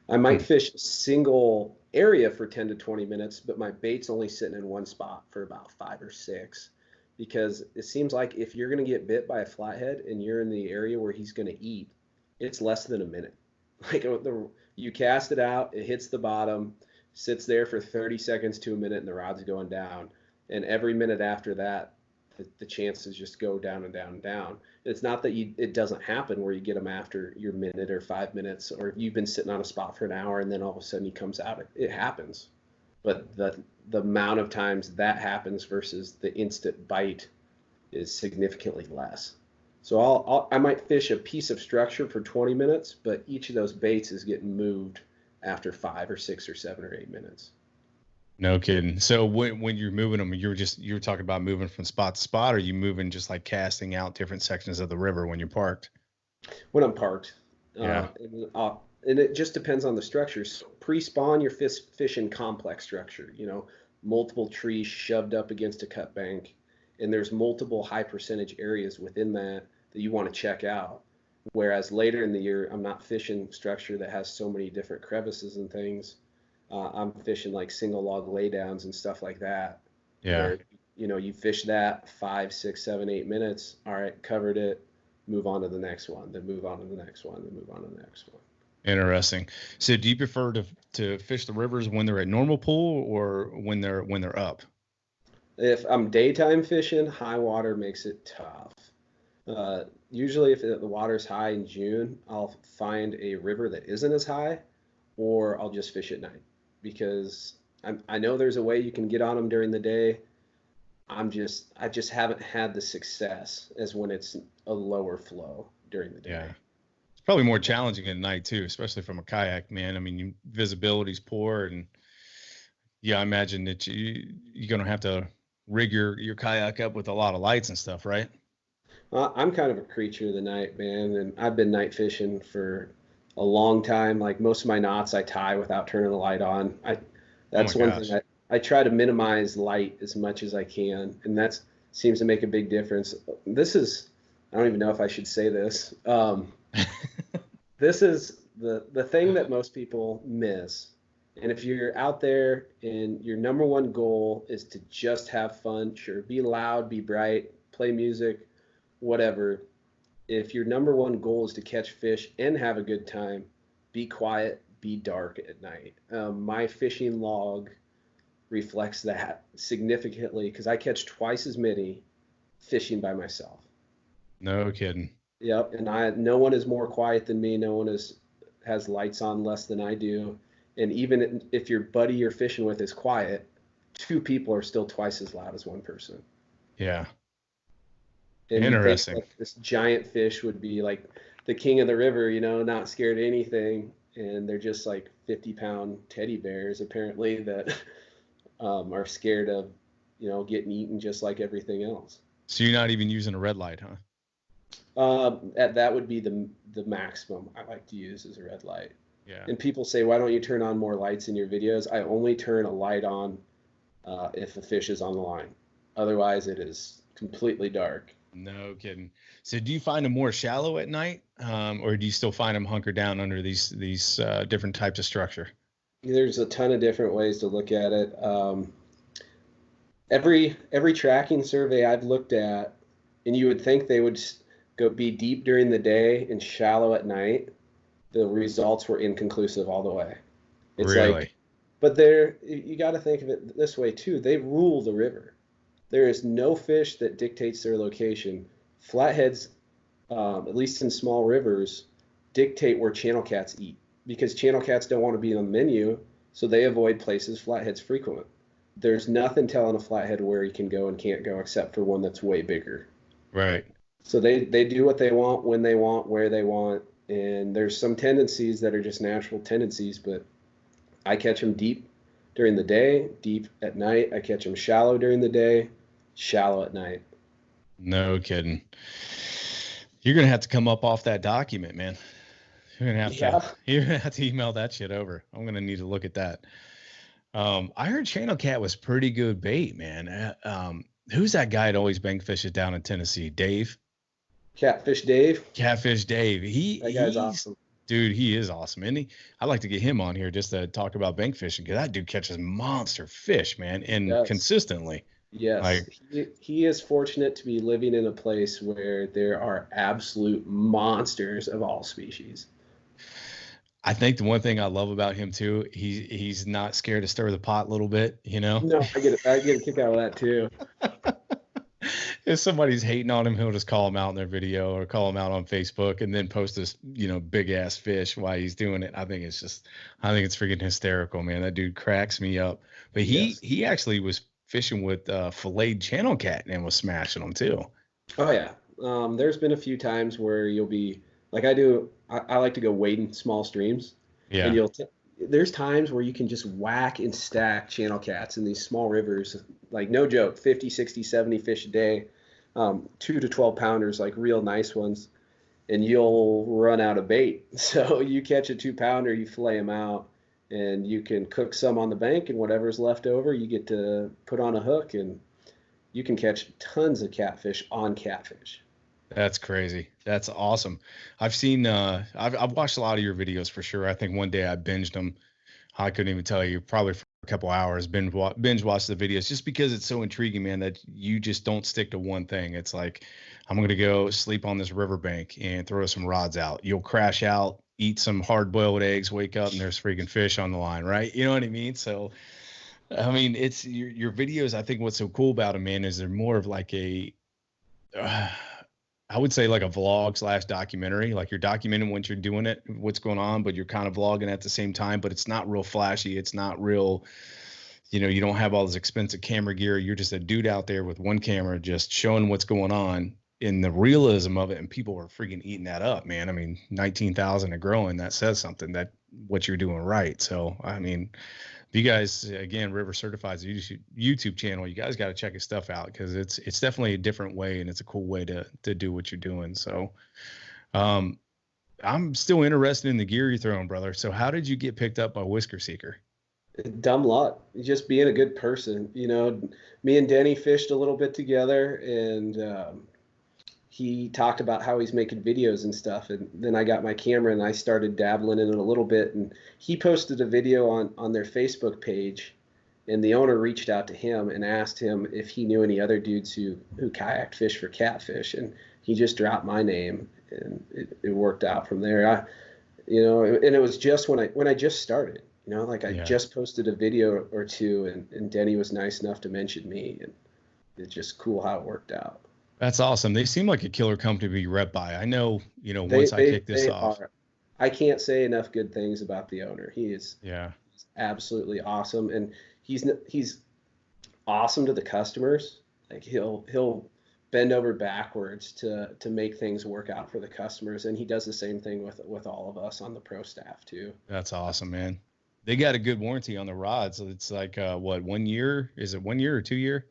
I might fish a single area for 10 to 20 minutes, but my bait's only sitting in one spot for about 5 or 6, because it seems like if you're going to get bit by a flathead and you're in the area where he's going to eat, it's less than a minute. Like you cast it out, it hits the bottom, sits there for 30 seconds to a minute, and the rod's going down. And every minute after that, the chances just go down and down and down. It's not that it doesn't happen where you get them after your minute or 5 minutes, or you've been sitting on a spot for an hour and then all of a sudden he comes out. It happens. But the amount of times that happens versus the instant bite is significantly less. So I might fish a piece of structure for 20 minutes, but each of those baits is getting moved after 5 or 6 or 7 or 8 minutes. No kidding. So when you're moving them, you're talking about moving from spot to spot, or you moving just like casting out different sections of the river when you're parked? When I'm parked. Yeah. And it just depends on the structures. Pre-spawn, you're fishing complex structure, multiple trees shoved up against a cut bank, and there's multiple high percentage areas within that you want to check out. Whereas later in the year, I'm not fishing structure that has so many different crevices and things. I'm fishing like single log laydowns and stuff like that. Yeah. Where, you fish that 5, 6, 7, 8 minutes. All right, covered it. Move on to the next one. Then move on to the next one. Then move on to the next one. Interesting. So do you prefer to fish the rivers when they're at normal pool or when they're up? If I'm daytime fishing, high water makes it tough. Usually if the water's high in June, I'll find a river that isn't as high, or I'll just fish at night because I know there's a way you can get on them during the day. I just haven't had the success as when it's a lower flow during the day. Yeah. It's probably more challenging at night too, especially from a kayak, man. I mean, visibility's poor, and yeah, I imagine that you're gonna have to rig your kayak up with a lot of lights and stuff, right? I'm kind of a creature of the night, man, and I've been night fishing for a long time. Like most of my knots, I tie without turning the light on. That's one thing I try to minimize light as much as I can, and that seems to make a big difference. I don't even know if I should say this. This is the thing that most people miss. And if you're out there and your number one goal is to just have fun, sure, be loud, be bright, play music, whatever. If your number one goal is to catch fish and have a good time, be quiet, be dark at night. My fishing log reflects that significantly because I catch twice as many fishing by myself. No kidding. Yep, and no one is more quiet than me. No one has lights on less than I do. And even if your buddy you're fishing with is quiet, two people are still twice as loud as one person. Yeah. And interesting. Like this giant fish would be like the king of the river, not scared of anything. And they're just like 50-pound teddy bears, apparently, that are scared of, getting eaten just like everything else. So you're not even using a red light, huh? That would be the maximum I like to use is a red light. Yeah. And people say, why don't you turn on more lights in your videos? I only turn a light on if a fish is on the line. Otherwise, it is completely dark. No kidding. So do you find them more shallow at night, or do you still find them hunkered down under these different types of structure? There's a ton of different ways to look at it. Every tracking survey I've looked at, and you would think they would be deep during the day and shallow at night, the results were inconclusive all the way. It's really? But you got to think of it this way too. They rule the river. There is no fish that dictates their location. Flatheads, at least in small rivers, dictate where channel cats eat because channel cats don't want to be on the menu, so they avoid places flatheads frequent. There's nothing telling a flathead where he can go and can't go except for one that's way bigger. Right. So they do what they want, when they want, where they want, and there's some tendencies that are just natural tendencies, but I catch them deep during the day, deep at night. I catch them shallow during the day, shallow at night. No kidding. You're gonna have to come up off that document, man. You're gonna have to email that shit over. I'm gonna need to look at that. I heard channel cat was pretty good bait, man. Who's that guy that always bank fishes down in Tennessee? Dave? Catfish Dave? Catfish Dave. That guy's awesome. Dude, he is awesome. And I'd like to get him on here just to talk about bank fishing because that dude catches monster fish, man, and consistently. Yes. He is fortunate to be living in a place where there are absolute monsters of all species. I think the one thing I love about him too, he's not scared to stir the pot a little bit, No, I get a kick out of that too. If somebody's hating on him, he'll just call him out in their video or call him out on Facebook and then post this, big ass fish while he's doing it. I think it's freaking hysterical, man. That dude cracks me up. But he actually was fishing with filleted channel cat and was smashing them too. Oh yeah. There's been a few times where you'll be like I do. I like to go wade in small streams. Yeah. And there's times where you can just whack and stack channel cats in these small rivers. Like no joke, 50, 60, 70 fish a day, 2 to 12 pounders, like real nice ones. And you'll run out of bait. So you catch a 2-pounder, you fillet them out, and you can cook some on the bank, and whatever's left over, you get to put on a hook, and you can catch tons of catfish on catfish. That's crazy. That's awesome. I've seen, I've watched a lot of your videos for sure. I think one day I binged them. I couldn't even tell you, probably for a couple hours, binge watch the videos just because it's so intriguing, man, that you just don't stick to one thing. It's like, I'm going to go sleep on this riverbank and throw some rods out. You'll crash out, eat some hard boiled eggs, wake up, and there's freaking fish on the line, right? You know what I mean? So I mean, it's your videos. I think what's so cool about them, man, is they're more of like I would say like a vlog / documentary. Like you're documenting what you're doing it, what's going on, but you're kind of vlogging at the same time. But it's not real flashy. It's not real. You don't have all this expensive camera gear. You're just a dude out there with one camera, just showing what's going on in the realism of it. And people are freaking eating that up, man. I mean, 19,000 and growing, that says something that what you're doing right. So, I mean, if you guys, again, River Certified's YouTube channel, you guys got to check his stuff out because it's definitely a different way and it's a cool way to do what you're doing. So, I'm still interested in the gear you're throwing, brother. So how did you get picked up by Whisker Seeker? Dumb luck. Just being a good person. Me and Denny fished a little bit together, and he talked about how he's making videos and stuff. And then I got my camera and I started dabbling in it a little bit. And he posted a video on their Facebook page, and the owner reached out to him and asked him if he knew any other dudes who kayak fish for catfish. And he just dropped my name, and it worked out from there. And it was just when I just started. I just posted a video or two, and Denny was nice enough to mention me, and it's just cool how it worked out. That's awesome. They seem like a killer company to be rep by. I know, once I kick this off. I can't say enough good things about the owner. He's absolutely awesome, and he's awesome to the customers. Like he'll bend over backwards to make things work out for the customers, and he does the same thing with all of us on the pro staff too. That's awesome, man. They got a good warranty on the rods. So it's like, 1 year? Is it 1 year or 2 year?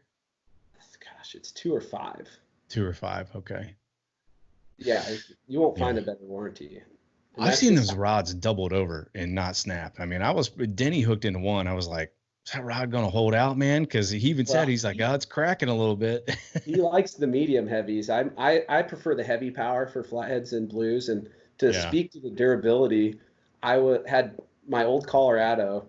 Gosh, it's 2 or 5. 2 or 5. Okay. Yeah. You won't find a better warranty. I've seen those rods doubled over and not snap. I mean, Denny hooked into one. I was like, is that rod going to hold out, man? Cause he even said, he's like, it's cracking a little bit. He likes the medium heavies. I prefer the heavy power for flatheads and blues. And to speak to the durability, had my old Colorado,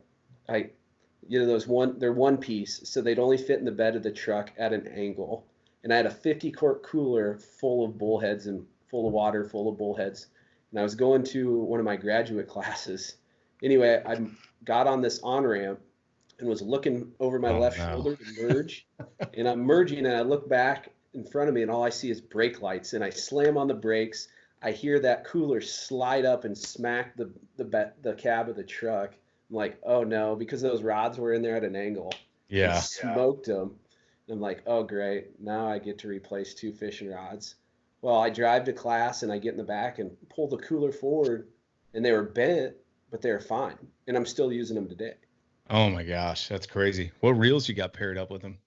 they're one piece, so they'd only fit in the bed of the truck at an angle. And I had a 50-quart cooler full of bullheads and full of water, full of bullheads. And I was going to one of my graduate classes. Anyway, I got on this on-ramp and was looking over my left shoulder to merge. And I'm merging, and I look back in front of me, and all I see is brake lights. And I slam on the brakes. I hear that cooler slide up and smack the cab of the truck. I'm like, oh no, because those rods were in there at an angle. Yeah. Smoked them. And I'm like, oh great, now I get to replace 2 fishing rods. Well, I drive to class and I get in the back and pull the cooler forward, and they were bent, but they were fine. And I'm still using them today. Oh my gosh, that's crazy. What reels you got paired up with them?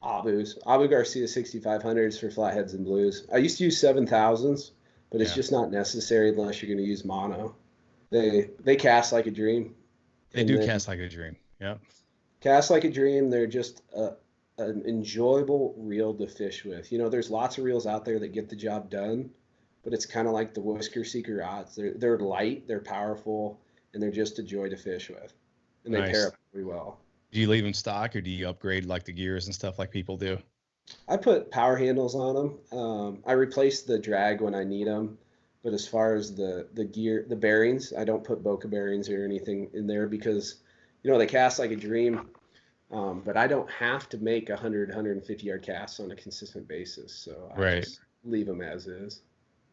Abu Garcia 6500s for flatheads and blues. I used to use 7000s. But it's just not necessary unless you're going to use mono. They cast like a dream. They do cast like a dream. Yeah. Cast like a dream. They're just an enjoyable reel to fish with. There's lots of reels out there that get the job done, but it's kind of like the Whisker Seeker rods. They're light, they're powerful, and they're just a joy to fish with. And they pair up pretty well. Do you leave them stock, or do you upgrade like the gears and stuff like people do? I put power handles on them. I replace the drag when I need them. But as far as the gear, the bearings, I don't put Boca bearings or anything in there because, they cast like a dream. But I don't have to make 150 yard casts on a consistent basis. So I just leave them as is.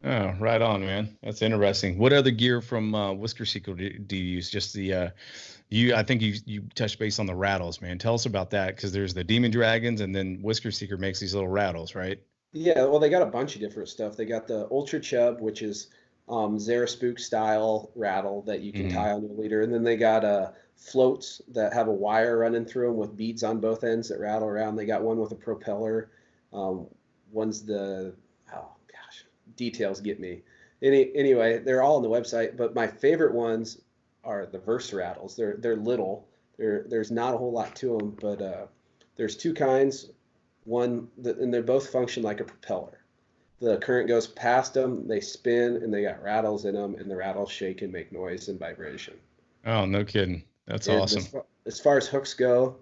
Oh, right on, man. That's interesting. What other gear from Whisker Seeker do you use? Just the I think you touched base on the rattles, man. Tell us about that, because there's the Demon Dragons, and then Whisker Seeker makes these little rattles, right? Yeah, well, they got a bunch of different stuff. They got the Ultra Chub, which is Zara Spook style rattle that you can tie on your leader, and then they got floats that have a wire running through them with beads on both ends that rattle around. They got one with a propeller. One's details get me. Anyway, they're all on the website, but my favorite ones are the Verse rattles. They're little. There's not a whole lot to them, but there's 2 kinds. And they both function like a propeller. The current goes past them, they spin, and they got rattles in them, and the rattles shake and make noise and vibration. Oh, no kidding. That's awesome. As far as hooks go,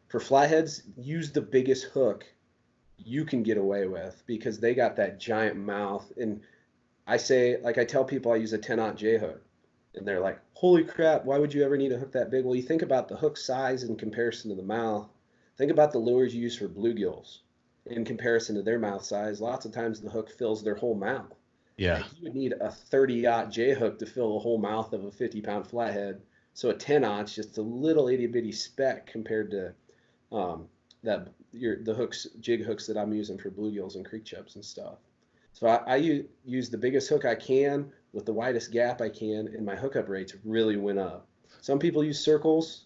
for flatheads, use the biggest hook you can get away with, because they got that giant mouth. And I tell people I use a 10-aught J hook. And they're like, holy crap, why would you ever need a hook that big? Well, you think about the hook size in comparison to the mouth. Think about the lures you use for bluegills in comparison to their mouth size. Lots of times the hook fills their whole mouth. Yeah. Like, you would need a 30-aught J hook to fill the whole mouth of a 50-pound flathead. So a 10-aught, just a little itty bitty speck compared to the hooks, jig hooks that I'm using for bluegills and creek chubs and stuff. So I use the biggest hook I can with the widest gap I can, and my hookup rates really went up. Some people use circles.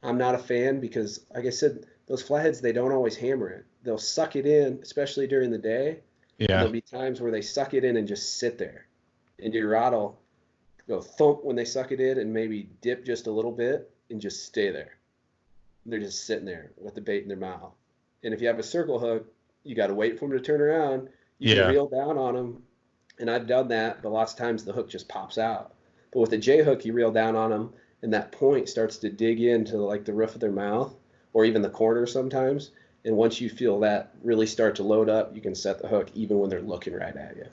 I'm not a fan because, like I said, those flatheads, they don't always hammer it. They'll suck it in, especially during the day. Yeah. There'll be times where they suck it in and just sit there. And your rod will go thump when they suck it in and maybe dip just a little bit and just stay there. They're just sitting there with the bait in their mouth. And if you have a circle hook, you got to wait for them to turn around. You can reel down on them. And I've done that, but lots of times the hook just pops out. But with a J hook, you reel down on them, and that point starts to dig into like the roof of their mouth or even the corner sometimes. And once you feel that really start to load up, you can set the hook even when they're looking right at you.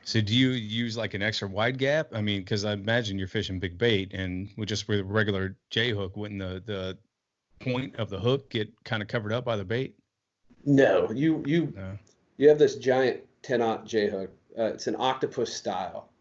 So do you use like an extra wide gap? I mean, because I imagine you're fishing big bait, and with a regular J hook, wouldn't the point of the hook get kind of covered up by the bait? No, you have this giant 10-aught J hook. It's an octopus style.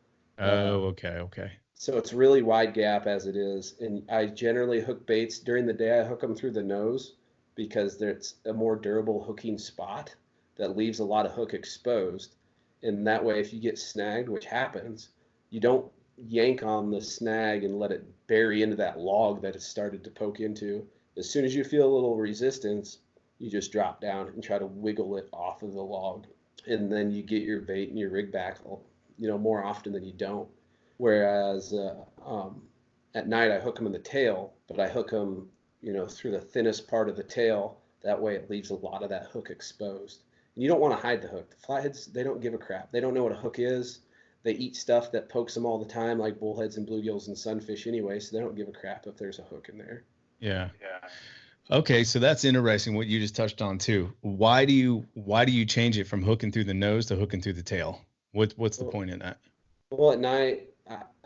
Okay. So it's really wide gap as it is. And I generally hook baits during the day. I hook them through the nose because it's a more durable hooking spot that leaves a lot of hook exposed. And that way, if you get snagged, which happens, you don't yank on the snag and let it bury into that log that it started to poke into. As soon as you feel a little resistance, you just drop down and try to wiggle it off of the log. And then you get your bait and your rig back, more often than you don't. Whereas at night I hook them in the tail, but I hook them, through the thinnest part of the tail. That way it leaves a lot of that hook exposed. And you don't want to hide the hook. The flatheads, they don't give a crap. They don't know what a hook is. They eat stuff that pokes them all the time, like bullheads and bluegills and sunfish anyway, so they don't give a crap if there's a hook in there. Yeah. Okay, so that's interesting what you just touched on too. Why do you change it from hooking through the nose to hooking through the tail? What's the point in that? Well, at night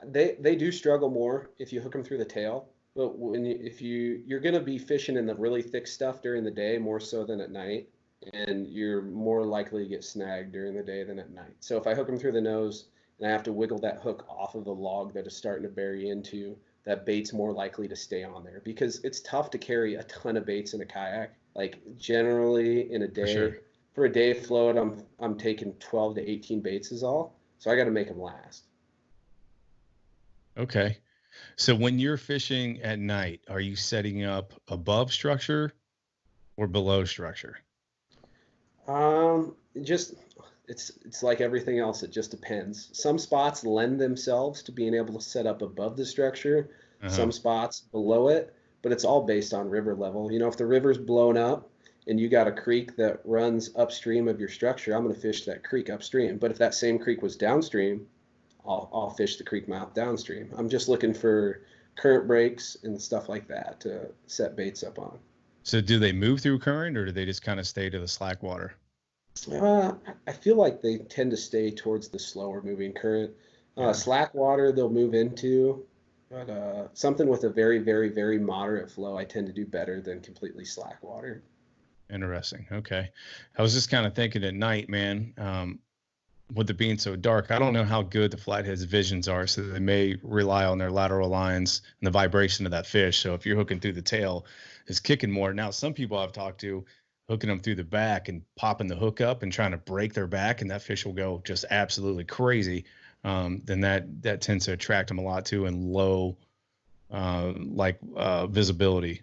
they do struggle more if you hook them through the tail. But if you're going to be fishing in the really thick stuff during the day more so than at night, and you're more likely to get snagged during the day than at night. So if I hook them through the nose and I have to wiggle that hook off of the log that is starting to bury into, that bait's more likely to stay on there because it's tough to carry a ton of baits in a kayak. Like generally in a day, for a day float, I'm taking 12 to 18 baits is all. So I got to make them last. Okay. So when you're fishing at night, are you setting up above structure or below structure? It's like everything else. It just depends. Some spots lend themselves to being able to set up above the structure, some spots below it, but it's all based on river level. If the river's blown up and you got a creek that runs upstream of your structure, I'm going to fish that creek upstream. But if that same creek was downstream, I'll fish the creek mouth downstream. I'm just looking for current breaks and stuff like that to set baits up on. So do they move through current, or do they just kind of stay to the slack water? I feel like they tend to stay towards the slower moving current. Slack water they'll move into, but something with a very, very, very moderate flow, I tend to do better than completely slack water. Interesting. Okay. I was just kind of thinking at night, man, with it being so dark, I don't know how good the flatheads' visions are, so they may rely on their lateral lines and the vibration of that fish. So if you're hooking through the tail, it's kicking more. Now, some people I've talked to, hooking them through the back and popping the hook up and trying to break their back, and that fish will go just absolutely crazy. Then that tends to attract them a lot too, in low visibility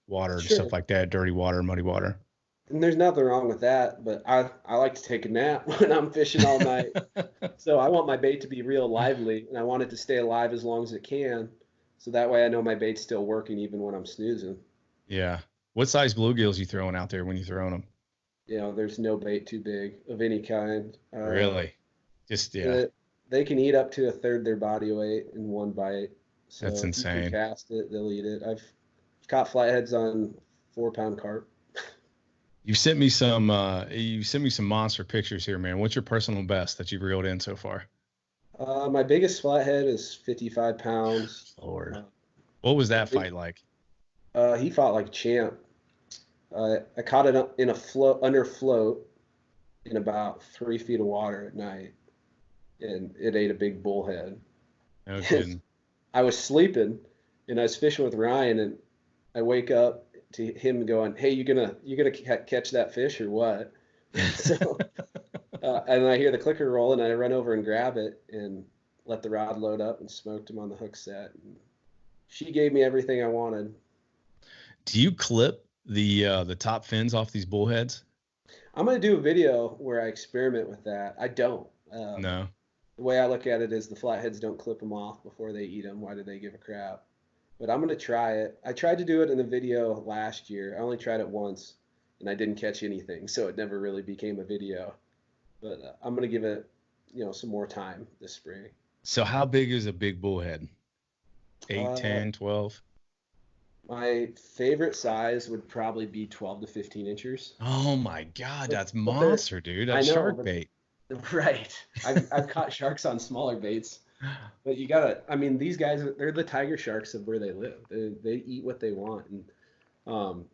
water and stuff like that, dirty water, muddy water. And there's nothing wrong with that, but I like to take a nap when I'm fishing all night. So I want my bait to be real lively, and I want it to stay alive as long as it can. So that way I know my bait's still working even when I'm snoozing. Yeah. What size bluegills you throwing out there when you're throwing them? There's no bait too big of any kind. Really? Just, They can eat up to a third their body weight in one bite. So that's insane. If you cast it, they'll eat it. I've caught flatheads on 4-pound carp. You sent me some monster pictures here, man. What's your personal best that you've reeled in so far? My biggest flathead is 55 pounds. Lord. What was that fight like? He fought like a champ. I caught it in a float, under float, in about 3 feet of water at night, and it ate a big bullhead. No kidding. I was sleeping, and I was fishing with Ryan, and I wake up to him going, "Hey, you gonna catch that fish or what?" So, and I hear the clicker roll, and I run over and grab it and let the rod load up and smoked him on the hook set. And she gave me everything I wanted. Do you clip the top fins off these bullheads? I'm gonna do a video where I experiment with that. I don't. No. The way I look at it is the flatheads don't clip them off before they eat them. Why do they give a crap? But I'm gonna try it. I tried to do it in a video last year. I only tried it once, and I didn't catch anything, so it never really became a video. But I'm gonna give it, some more time this spring. So how big is a big bullhead? 8, 10, 12? My favorite size would probably be 12 to 15 inches. Oh my God, that's monster, dude. That's shark bait. Right. I've caught sharks on smaller baits, but these guys, they're the tiger sharks of where they live. They eat what they want. And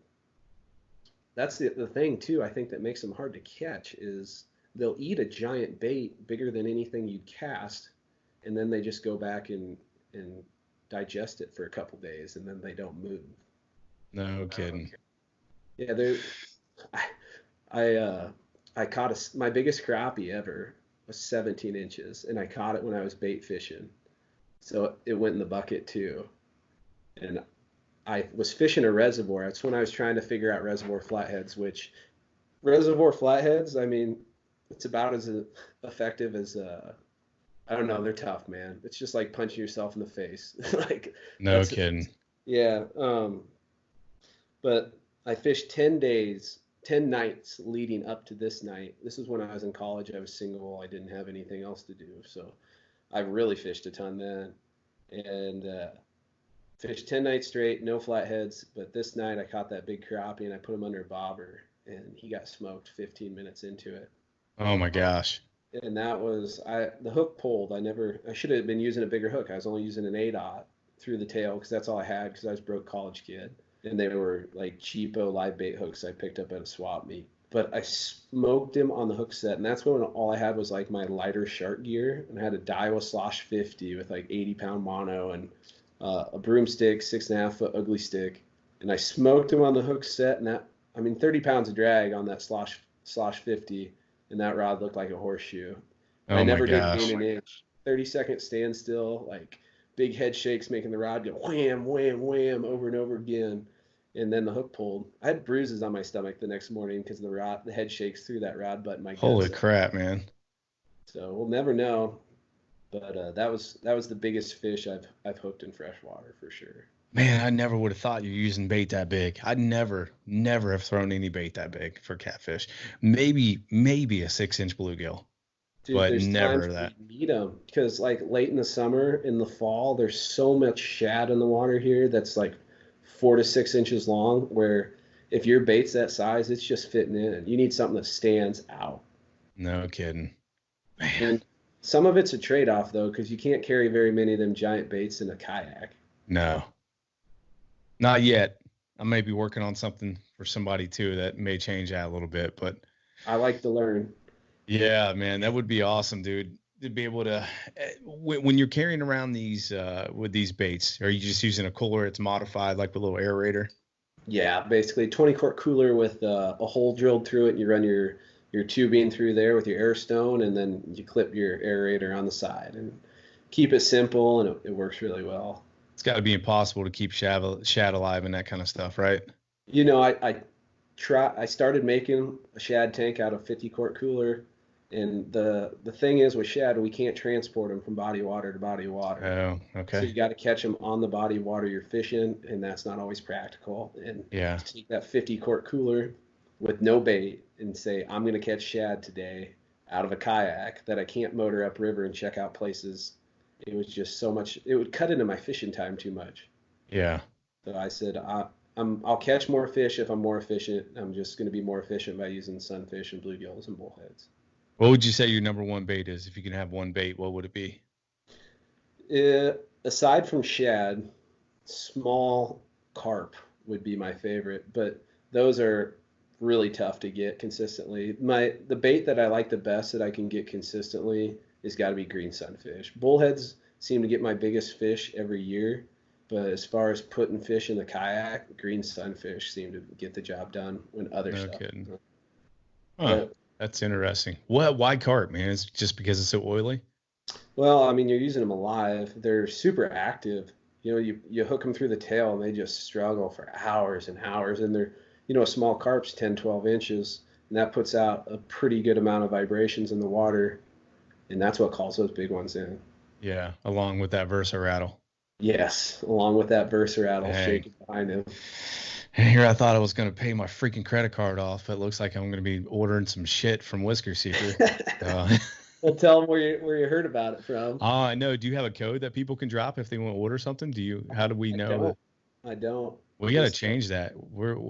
that's the thing too, I think that makes them hard to catch is they'll eat a giant bait bigger than anything you'd cast, and then they just go back and digest it for a couple days, and then they don't move. No kidding. Yeah, I caught my biggest crappie ever was 17 inches, and I caught it when I was bait fishing, so it went in the bucket too. And I was fishing a reservoir. That's when I was trying to figure out reservoir flatheads. Which reservoir flatheads, it's about as effective as I don't know. They're tough, man. It's just like punching yourself in the face. No kidding. Yeah. But I fished 10 nights leading up to this night. This is when I was in college. I was single. I didn't have anything else to do. So I really fished a ton then. And fished 10 nights straight, no flatheads. But this night I caught that big crappie and I put him under a bobber. And he got smoked 15 minutes into it. Oh my gosh. And that was the hook pulled. I should have been using a bigger hook. I was only using an 8/0 through the tail because that's all I had because I was a broke college kid. And they were like cheapo live bait hooks I picked up at a swap meet. But I smoked him on the hook set, and that's when all I had was like my lighter shark gear, and I had a Daiwa Slosh 50 with like 80-pound mono and a broomstick, 6.5-foot ugly stick, and I smoked him on the hook set, and 30 pounds of drag on that Slosh 50. And that rod looked like a horseshoe. I never did gain an inch. 30-second standstill, like big head shakes making the rod go wham, wham, wham over and over again. And then the hook pulled. I had bruises on my stomach the next morning because the head shakes through that rod butt. Holy crap, man. So we'll never know. But that was the biggest fish I've hooked in freshwater for sure. Man, I never would have thought you're using bait that big. I'd never have thrown any bait that big for catfish. Maybe a 6-inch bluegill, dude, but never that. You need them because like late in the summer, in the fall, there's so much shad in the water here that's like 4 to 6 inches long. Where if your bait's that size, it's just fitting in. You need something that stands out. No kidding, man. And some of it's a trade-off though, because you can't carry very many of them giant baits in a kayak. No. Not yet. I may be working on something for somebody too that may change that a little bit, but I like to learn. Yeah, man, that would be awesome, dude. To be able to, when you're carrying around these with these baits, are you just using a cooler? It's modified like a little aerator. Yeah, basically 20-quart cooler with a hole drilled through it. And you run your tubing through there with your air stone, and then you clip your aerator on the side and keep it simple, and it works really well. It's got to be impossible to keep shad alive and that kind of stuff, right? I started making a shad tank out of 50-quart cooler, and the thing is with shad, we can't transport them from body water to body water. Oh, okay. So you got to catch them on the body water you're fishing, and that's not always practical. And take that 50-quart cooler with no bait and say, I'm going to catch shad today out of a kayak that I can't motor upriver and check out places. It was just so much. It would cut into my fishing time too much. Yeah. So I said, I'll catch more fish if I'm more efficient. I'm just going to be more efficient by using sunfish and bluegills and bullheads. What would you say your number one bait is? If you can have one bait, what would it be? Aside from shad, small carp would be my favorite, but those are really tough to get consistently. The bait that I like the best that I can get consistently has got to be green sunfish. Bullheads seem to get my biggest fish every year, but as far as putting fish in the kayak, green sunfish seem to get the job done when other No stuff. kidding. Huh, But, that's interesting. Why carp, man? It's just because it's so oily? well, I mean, you're using them alive. They're super active. You know, you hook them through the tail and they just struggle for hours and hours. And they're, a small carp's 10, 12 inches, and that puts out a pretty good amount of vibrations in the water. And that's what calls those big ones in. Yeah, along with that Versa rattle. Yes, along with that Versa rattle shaking behind him. And here I thought I was going to pay my freaking credit card off. It looks like I'm going to be ordering some shit from Whisker Seeker. Well, tell them where you heard about it from. I know. Do you have a code that people can drop if they want to order something? How do we know? I don't. We got to change that.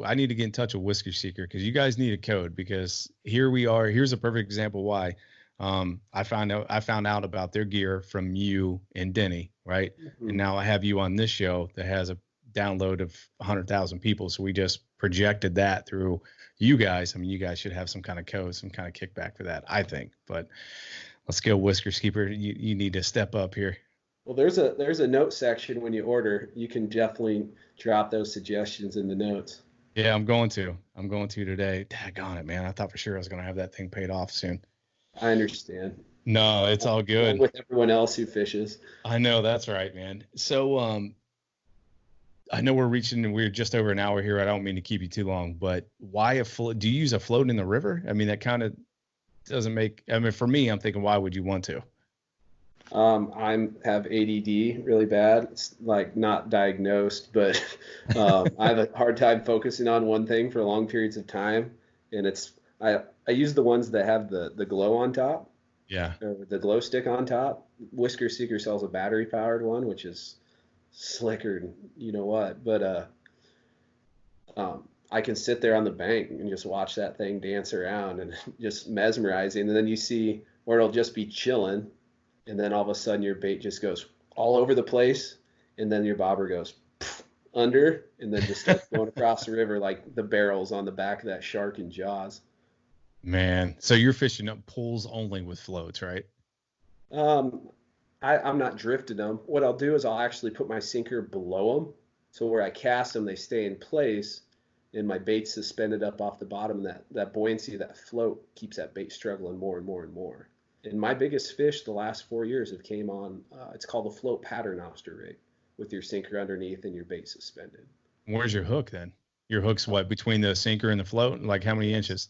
I need to get in touch with Whisker Seeker because you guys need a code, because here we are. Here's a perfect example why. I found out about their gear from you and Denny, right? Mm-hmm. And now I have you on this show that has a download of 100,000 people. So we just projected that through you guys. I mean, you guys should have some kind of code, some kind of kickback for that, I think. But let's go, Whisker Seeker. You need to step up here. Well, there's a note section when you order. You can definitely drop those suggestions in the notes. Yeah, I'm going to today. Daggone it, man. I thought for sure I was going to have that thing paid off soon. I understand. No, it's all good. With everyone else who fishes. I know, that's right, man. So I know we're just over an hour here. I don't mean to keep you too long, but why do you use a float in the river? I mean, that kind of doesn't make, I mean, for me, I'm thinking, why would you want to? I have ADD really bad. It's like not diagnosed, but I have a hard time focusing on one thing for long periods of time. And I use the ones that have the glow on top. Yeah. Or the glow stick on top. Whisker Seeker sells a battery powered one, which is slicker than you know what. But I can sit there on the bank and just watch that thing dance around and just mesmerizing. And then you see where it'll just be chilling. And then all of a sudden your bait just goes all over the place. And then your bobber goes under and then just starts going across the river like the barrels on the back of that shark in Jaws. Man, so you're fishing up pools only with floats, right? I'm not drifting them. What I'll do is I'll actually put my sinker below them. So where I cast them, they stay in place. And my bait's suspended up off the bottom. And that buoyancy of that float keeps that bait struggling more and more and more. And my biggest fish the last 4 years have came on, it's called a float paternoster rig with your sinker underneath and your bait suspended. Where's your hook then? Your hook's what, between the sinker and the float? Like how many inches?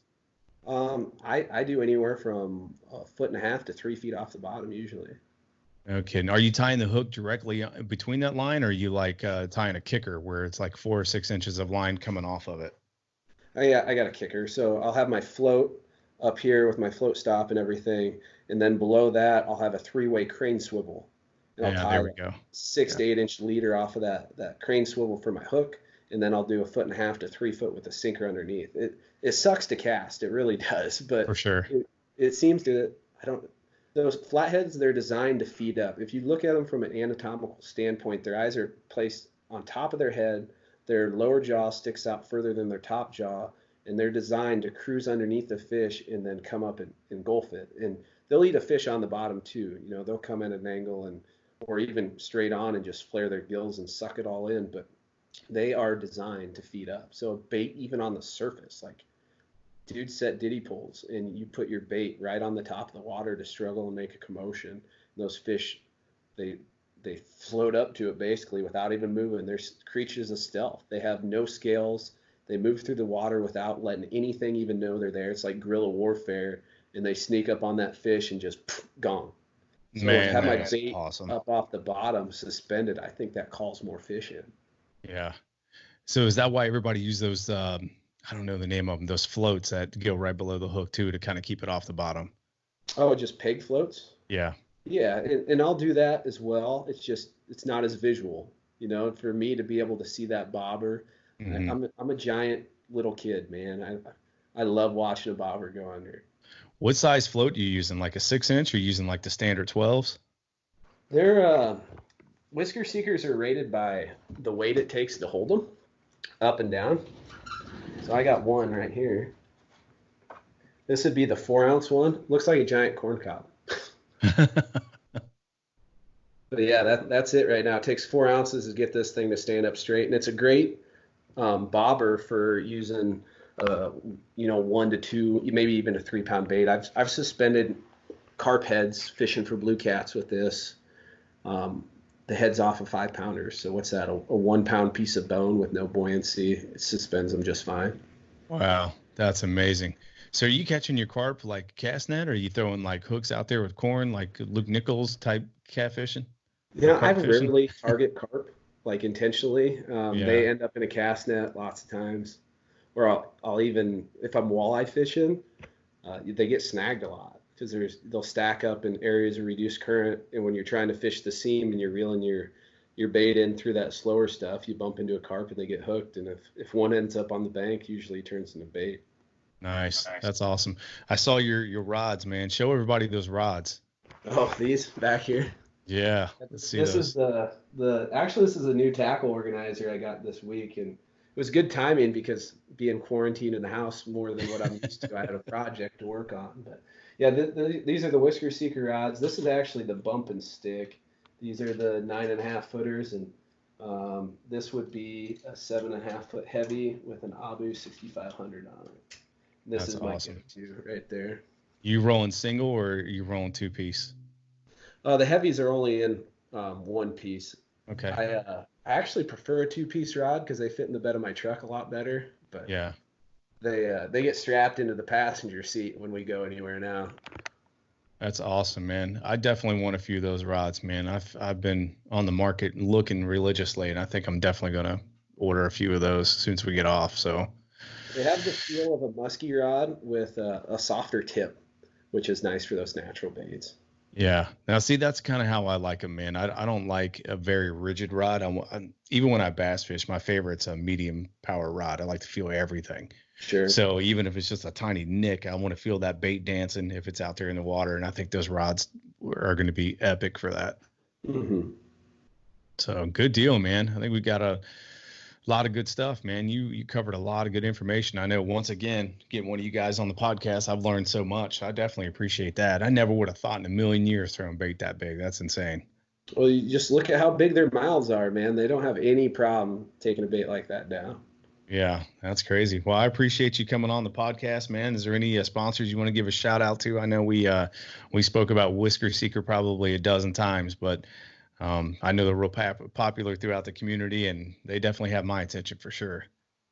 I do anywhere from 1.5 feet to 3 feet off the bottom usually. Okay. Are you tying the hook directly between that line, or are you like tying a kicker where it's like 4 or 6 inches of line coming off of it? Yeah, I got a kicker. So I'll have my float up here with my float stop and everything. And then below that, I'll have a 3-way crane swivel. And I'll tie there we go. 6 to 8 inch leader off of that crane swivel for my hook. And then I'll do 1.5 feet to 3 foot with a sinker underneath. It sucks to cast. It really does. But for sure. It seems to, those flatheads, they're designed to feed up. If you look at them from an anatomical standpoint, their eyes are placed on top of their head. Their lower jaw sticks out further than their top jaw. And they're designed to cruise underneath the fish and then come up and engulf it. And they'll eat a fish on the bottom too. They'll come at an angle or even straight on and just flare their gills and suck it all in. But they are designed to feed up. So bait, even on the surface, like dude set diddy pulls and you put your bait right on the top of the water to struggle and make a commotion. And those fish, they float up to it basically without even moving. They're creatures of stealth. They have no scales. They move through the water without letting anything even know they're there. It's like guerrilla warfare, and they sneak up on that fish and just gone. So Man, to have my bait awesome. up off the bottom suspended, I think that calls more fish in. Yeah. So is that why everybody uses those, I don't know the name of them, those floats that go right below the hook too, to kind of keep it off the bottom? Oh, just peg floats? Yeah. Yeah, and I'll do that as well. It's not as visual, for me to be able to see that bobber. Mm-hmm. I'm a giant little kid, man. I love watching a bobber go under. What size float are you using? Like a 6 inch, or using like the standard 12s? They're Whisker Seekers are rated by the weight it takes to hold them up and down. So I got one right here. This would be the 4-ounce one. Looks like a giant corn cob. But yeah, that's it right now. It takes 4 ounces to get this thing to stand up straight, and it's a great bobber for using, 1 to 2, maybe even a 3-pound bait. I've suspended carp heads fishing for blue cats with this. The head's off of 5-pounders. So what's that? A 1-pound piece of bone with no buoyancy. It suspends them just fine. Wow, that's amazing. So are you catching your carp like cast net, or are you throwing like hooks out there with corn, like Luke Nichols type catfishing? I rarely target carp like intentionally. They end up in a cast net lots of times, or I'll even, if I'm walleye fishing, they get snagged a lot because they'll stack up in areas of reduced current, and when you're trying to fish the seam and you're reeling your bait in through that slower stuff, you bump into a carp and they get hooked. And if one ends up on the bank, usually it turns into bait. Nice. That's awesome. I saw your rods, man. Show everybody those rods. Oh, these back here. Yeah. Let's see this those. Is actually this is a new tackle organizer I got this week, and it was good timing because being quarantined in the house more than what I'm used to, I had a project to work on. But yeah, these are the Whisker Seeker rods. This is actually the bump and stick. These are the 9.5 footers, and this would be a 7.5 foot heavy with an Abu 6500 on it. This That's is my awesome. go-to right there. You rolling single or you rolling 2-piece? The heavies are only in one piece. Okay. I actually prefer a 2-piece rod because they fit in the bed of my truck a lot better. But yeah, they get strapped into the passenger seat when we go anywhere now. That's awesome, man. I definitely want a few of those rods, man. I've been on the market looking religiously, and I think I'm definitely gonna order a few of those as soon as we get off. So they have the feel of a musky rod with a softer tip, which is nice for those natural baits. Yeah. Now, see, that's kind of how I like them, man. I don't like a very rigid rod. Even when I bass fish, my favorite's a medium power rod. I like to feel everything. Sure. So even if it's just a tiny nick, I want to feel that bait dancing if it's out there in the water. And I think those rods are going to be epic for that. Mm-hmm. So good deal, man. I think we got a lot of good stuff, man. You covered a lot of good information. I know, once again, getting one of you guys on the podcast, I've learned so much. I definitely appreciate that. I never would have thought in a million years throwing bait that big. That's insane. Well, you just look at how big their mouths are, man. They don't have any problem taking a bait like that down. Yeah, that's crazy. Well, I appreciate you coming on the podcast, man. Is there any sponsors you want to give a shout out to? I know we spoke about Whisker Seeker probably a dozen times, but I know they're real popular throughout the community, and they definitely have my attention for sure.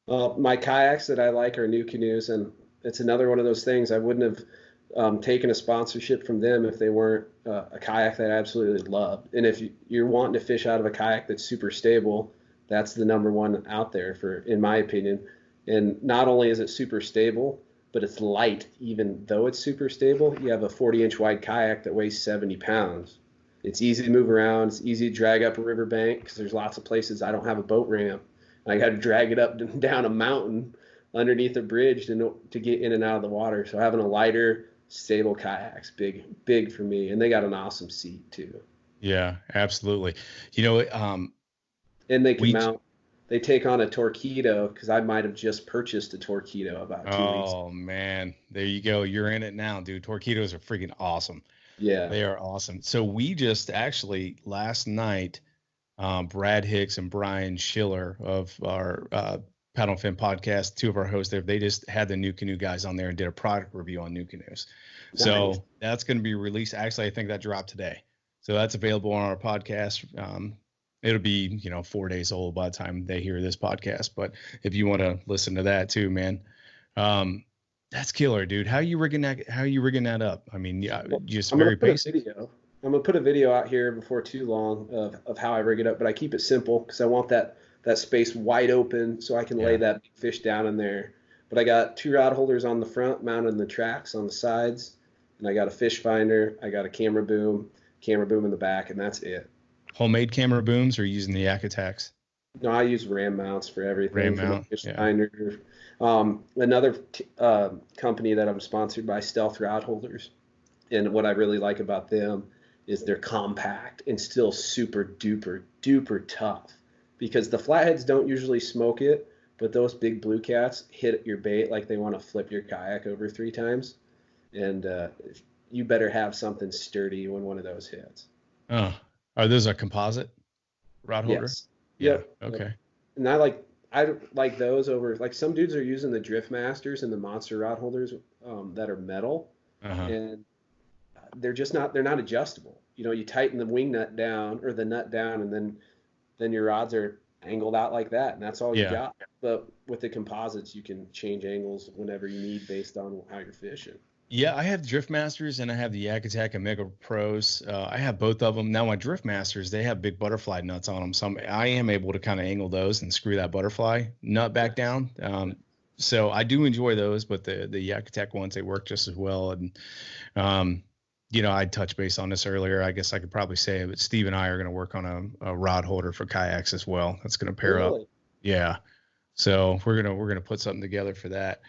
My kayaks that I like are New Canoes, and it's another one of those things. I wouldn't have taken a sponsorship from them if they weren't a kayak that I absolutely loved. And if you're wanting to fish out of a kayak that's super stable, that's the number one out there, in my opinion. And not only is it super stable, but it's light. Even though it's super stable, you have a 40-inch wide kayak that weighs 70 pounds. It's easy to move around. It's easy to drag up a riverbank because there's lots of places I don't have a boat ramp. I got to drag it up and down a mountain underneath a bridge to get in and out of the water. So having a lighter, stable kayak's big for me. And they got an awesome seat too. Yeah, absolutely. And they can mount. They take on a Torpedo because I might have just purchased a Torpedo about 2 weeks. Oh man, there you go. You're in it now, dude. Torpedoes are freaking awesome. Yeah, they are awesome. So we just actually last night, Brad Hicks and Brian Schiller of our Paddle and Fin podcast, two of our hosts there, they just had the New Canoe guys on there and did a product review on New Canoes. Nice. So that's going to be released. Actually, I think that dropped today. So that's available on our podcast. It'll be, 4 days old by the time they hear this podcast. But if you want to listen to that too, man, that's killer, dude. How are you rigging that up? I mean, yeah, just very basic. I'm gonna put a video out here before too long of how I rig it up, but I keep it simple because I want that space wide open so I can lay that big fish down in there. But I got 2 rod holders on the front, mounted in the tracks on the sides, and I got a fish finder. I got a camera boom in the back, and that's it. Homemade camera booms, or using the Yak Attacks? No, I use ram mounts for everything. Ram mount, fish finder. Another company that I'm sponsored by, Stealth Rod Holders, and what I really like about them is they're compact and still super duper tough, because the flatheads don't usually smoke it, but those big blue cats hit your bait like they want to flip your kayak over 3 times. And you better have something sturdy when one of those hits. Oh, are those a composite rod holder? Yes. Yeah. Yep. Okay. And I like those over, like, some dudes are using the JigMasters and the monster rod holders that are metal, and they're not adjustable. You tighten the wing nut down, or the nut down, and then your rods are angled out like that, and that's all you got. But with the composites, you can change angles whenever you need based on how you're fishing. Yeah, I have JigMasters and I have the Yak Attack and Mega Pros. I have both of them. Now my JigMasters, they have big butterfly nuts on them, so I am able to kind of angle those and screw that butterfly nut back down. So I do enjoy those, but the Yak Attack ones, they work just as well. And I touched base on this earlier. I guess I could probably say it, but Steve and I are going to work on a rod holder for kayaks as well. That's going to pair up. Yeah. So we're gonna put something together for that.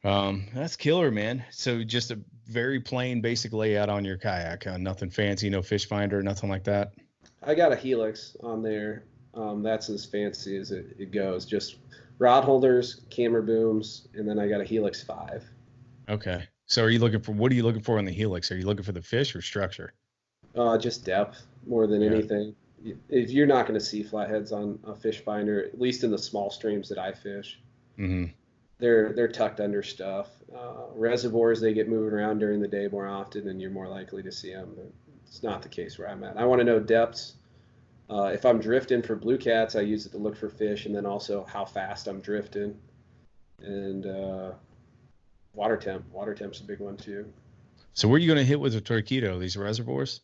That's killer, man. So just a very plain basic layout on your kayak, nothing fancy, no fish finder, nothing like that. I got a Helix on there. That's as fancy as it goes. Just rod holders, camera booms, and then I got a Helix 5. Okay. So what are you looking for in the Helix? Are you looking for the fish or structure? Just depth more than anything. If you're not going to see flatheads on a fish finder, at least in the small streams that I fish. Mm-hmm. They're tucked under stuff. Reservoirs, they get moving around during the day more often, and you're more likely to see them. But it's not the case where I'm at. I want to know depths. If I'm drifting for blue cats, I use it to look for fish, and then also how fast I'm drifting. And water temp. Water temp's a big one too. So where are you going to hit with the Torquedo? These reservoirs?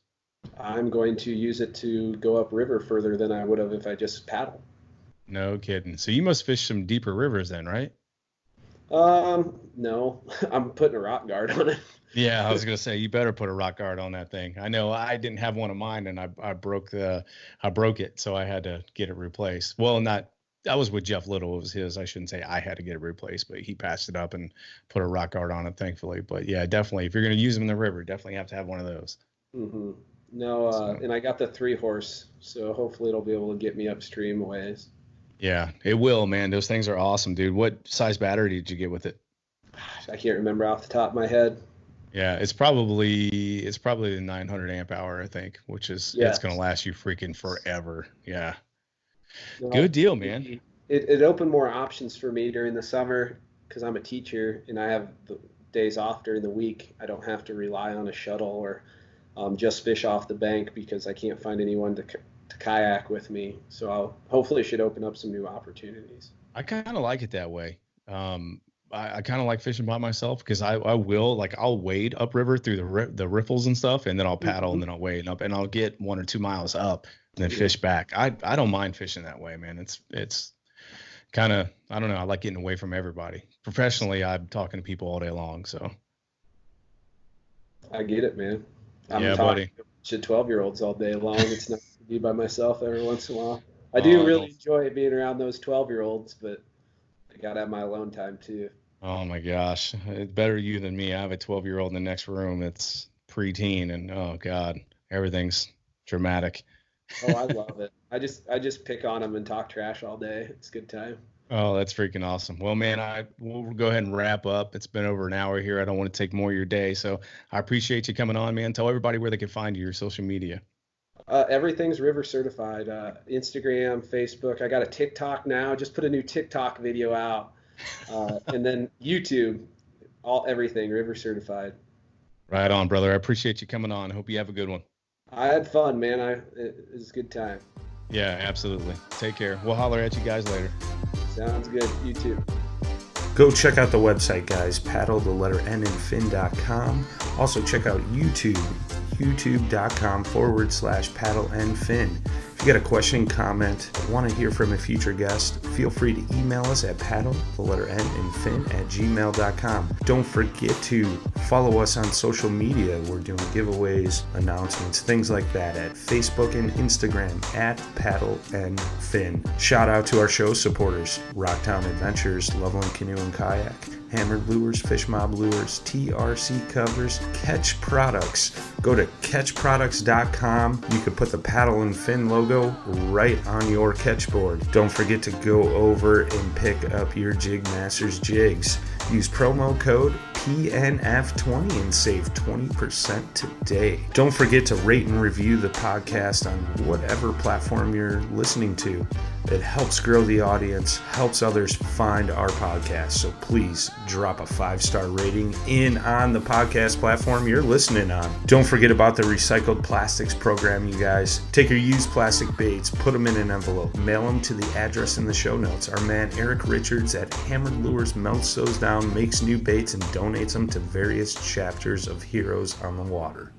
I'm going to use it to go upriver further than I would have if I just paddle. No kidding. So you must fish some deeper rivers then, right? No, I'm putting a rock guard on it. Yeah, I was gonna say you better put a rock guard on that thing. I know I didn't have one of mine, and I broke it, so I had to get it replaced. Well, I was with Jeff Little. It was his. I shouldn't say I had to get it replaced, but he patched it up and put a rock guard on it, thankfully. But yeah, definitely, if you're gonna use them in the river, definitely have to have one of those. Mm-hmm. No, and I got the 3-horse, so hopefully it'll be able to get me upstream a ways. Yeah, it will, man. Those things are awesome, dude. What size battery did you get with it? I can't remember off the top of my head. Yeah, it's probably the 900 amp hour, I think, which is it's going to last you freaking forever. Yeah. No, good deal, man. It opened more options for me during the summer because I'm a teacher and I have the days off during the week. I don't have to rely on a shuttle or just fish off the bank because I can't find anyone to kayak with me. So hopefully it should open up some new opportunities. I kind of like it that way. I kind of like fishing by myself because I'll wade upriver through the riffles and stuff, and then I'll paddle and then I'll wade up and I'll get 1 or 2 miles up and then fish back. I don't mind fishing that way, man. It's kind of, I don't know. I like getting away from everybody. Professionally, I'm talking to people all day long. So I get it, man. I'm talking buddy. To 12-year-olds all day long. It's not to be by myself every once in a while. I do really enjoy being around those 12-year-olds, but I gotta have my alone time too. Oh my gosh, it's better you than me. I have a 12-year-old in the next room. It's preteen, and oh god, everything's dramatic. Oh, I love it. I just pick on them and talk trash all day. It's a good time. Oh, that's freaking awesome. Well, man, we'll go ahead and wrap up. It's been over an hour here. I don't want to take more of your day, so I appreciate you coming on, man. Tell everybody where they can find you, your social media. Everything's river certified. Instagram, Facebook. I got a TikTok now. Just put a new TikTok video out, and then YouTube. Everything river certified. Right on, brother. I appreciate you coming on. Hope you have a good one. I had fun, man. It was a good time. Yeah, absolutely. Take care. We'll holler at you guys later. Sounds good. You too. Go check out the website, guys. Paddle the letter N and fin.com. Also check out YouTube, youtube.com/paddle and fin. If you got a question, comment, want to hear from a future guest, feel free to email us at paddle the letter N and fin@gmail.com. Don't forget to follow us on social media. We're doing giveaways, announcements, things like that at Facebook and Instagram at paddle and fin. Shout out to our show supporters, Rocktown Adventures, Loveland Canoe and Kayak, Hammered Lures, Fish Mob Lures, TRC Covers, Ketch Products. Go to catchproducts.com. You can put the paddle and fin logo right on your catch board. Don't forget to go over and pick up your JigMasters Jigs. Use promo code PNF20 and save 20% today. Don't forget to rate and review the podcast on whatever platform you're listening to. It helps grow the audience, helps others find our podcast. So please drop a 5-star rating in on the podcast platform you're listening on. Don't forget about the recycled plastics program, you guys. Take your used plastic baits, put them in an envelope, mail them to the address in the show notes. Our man Eric Richards at Hammered Lures melts those down, makes new baits, and donates them to various chapters of Heroes on the Water.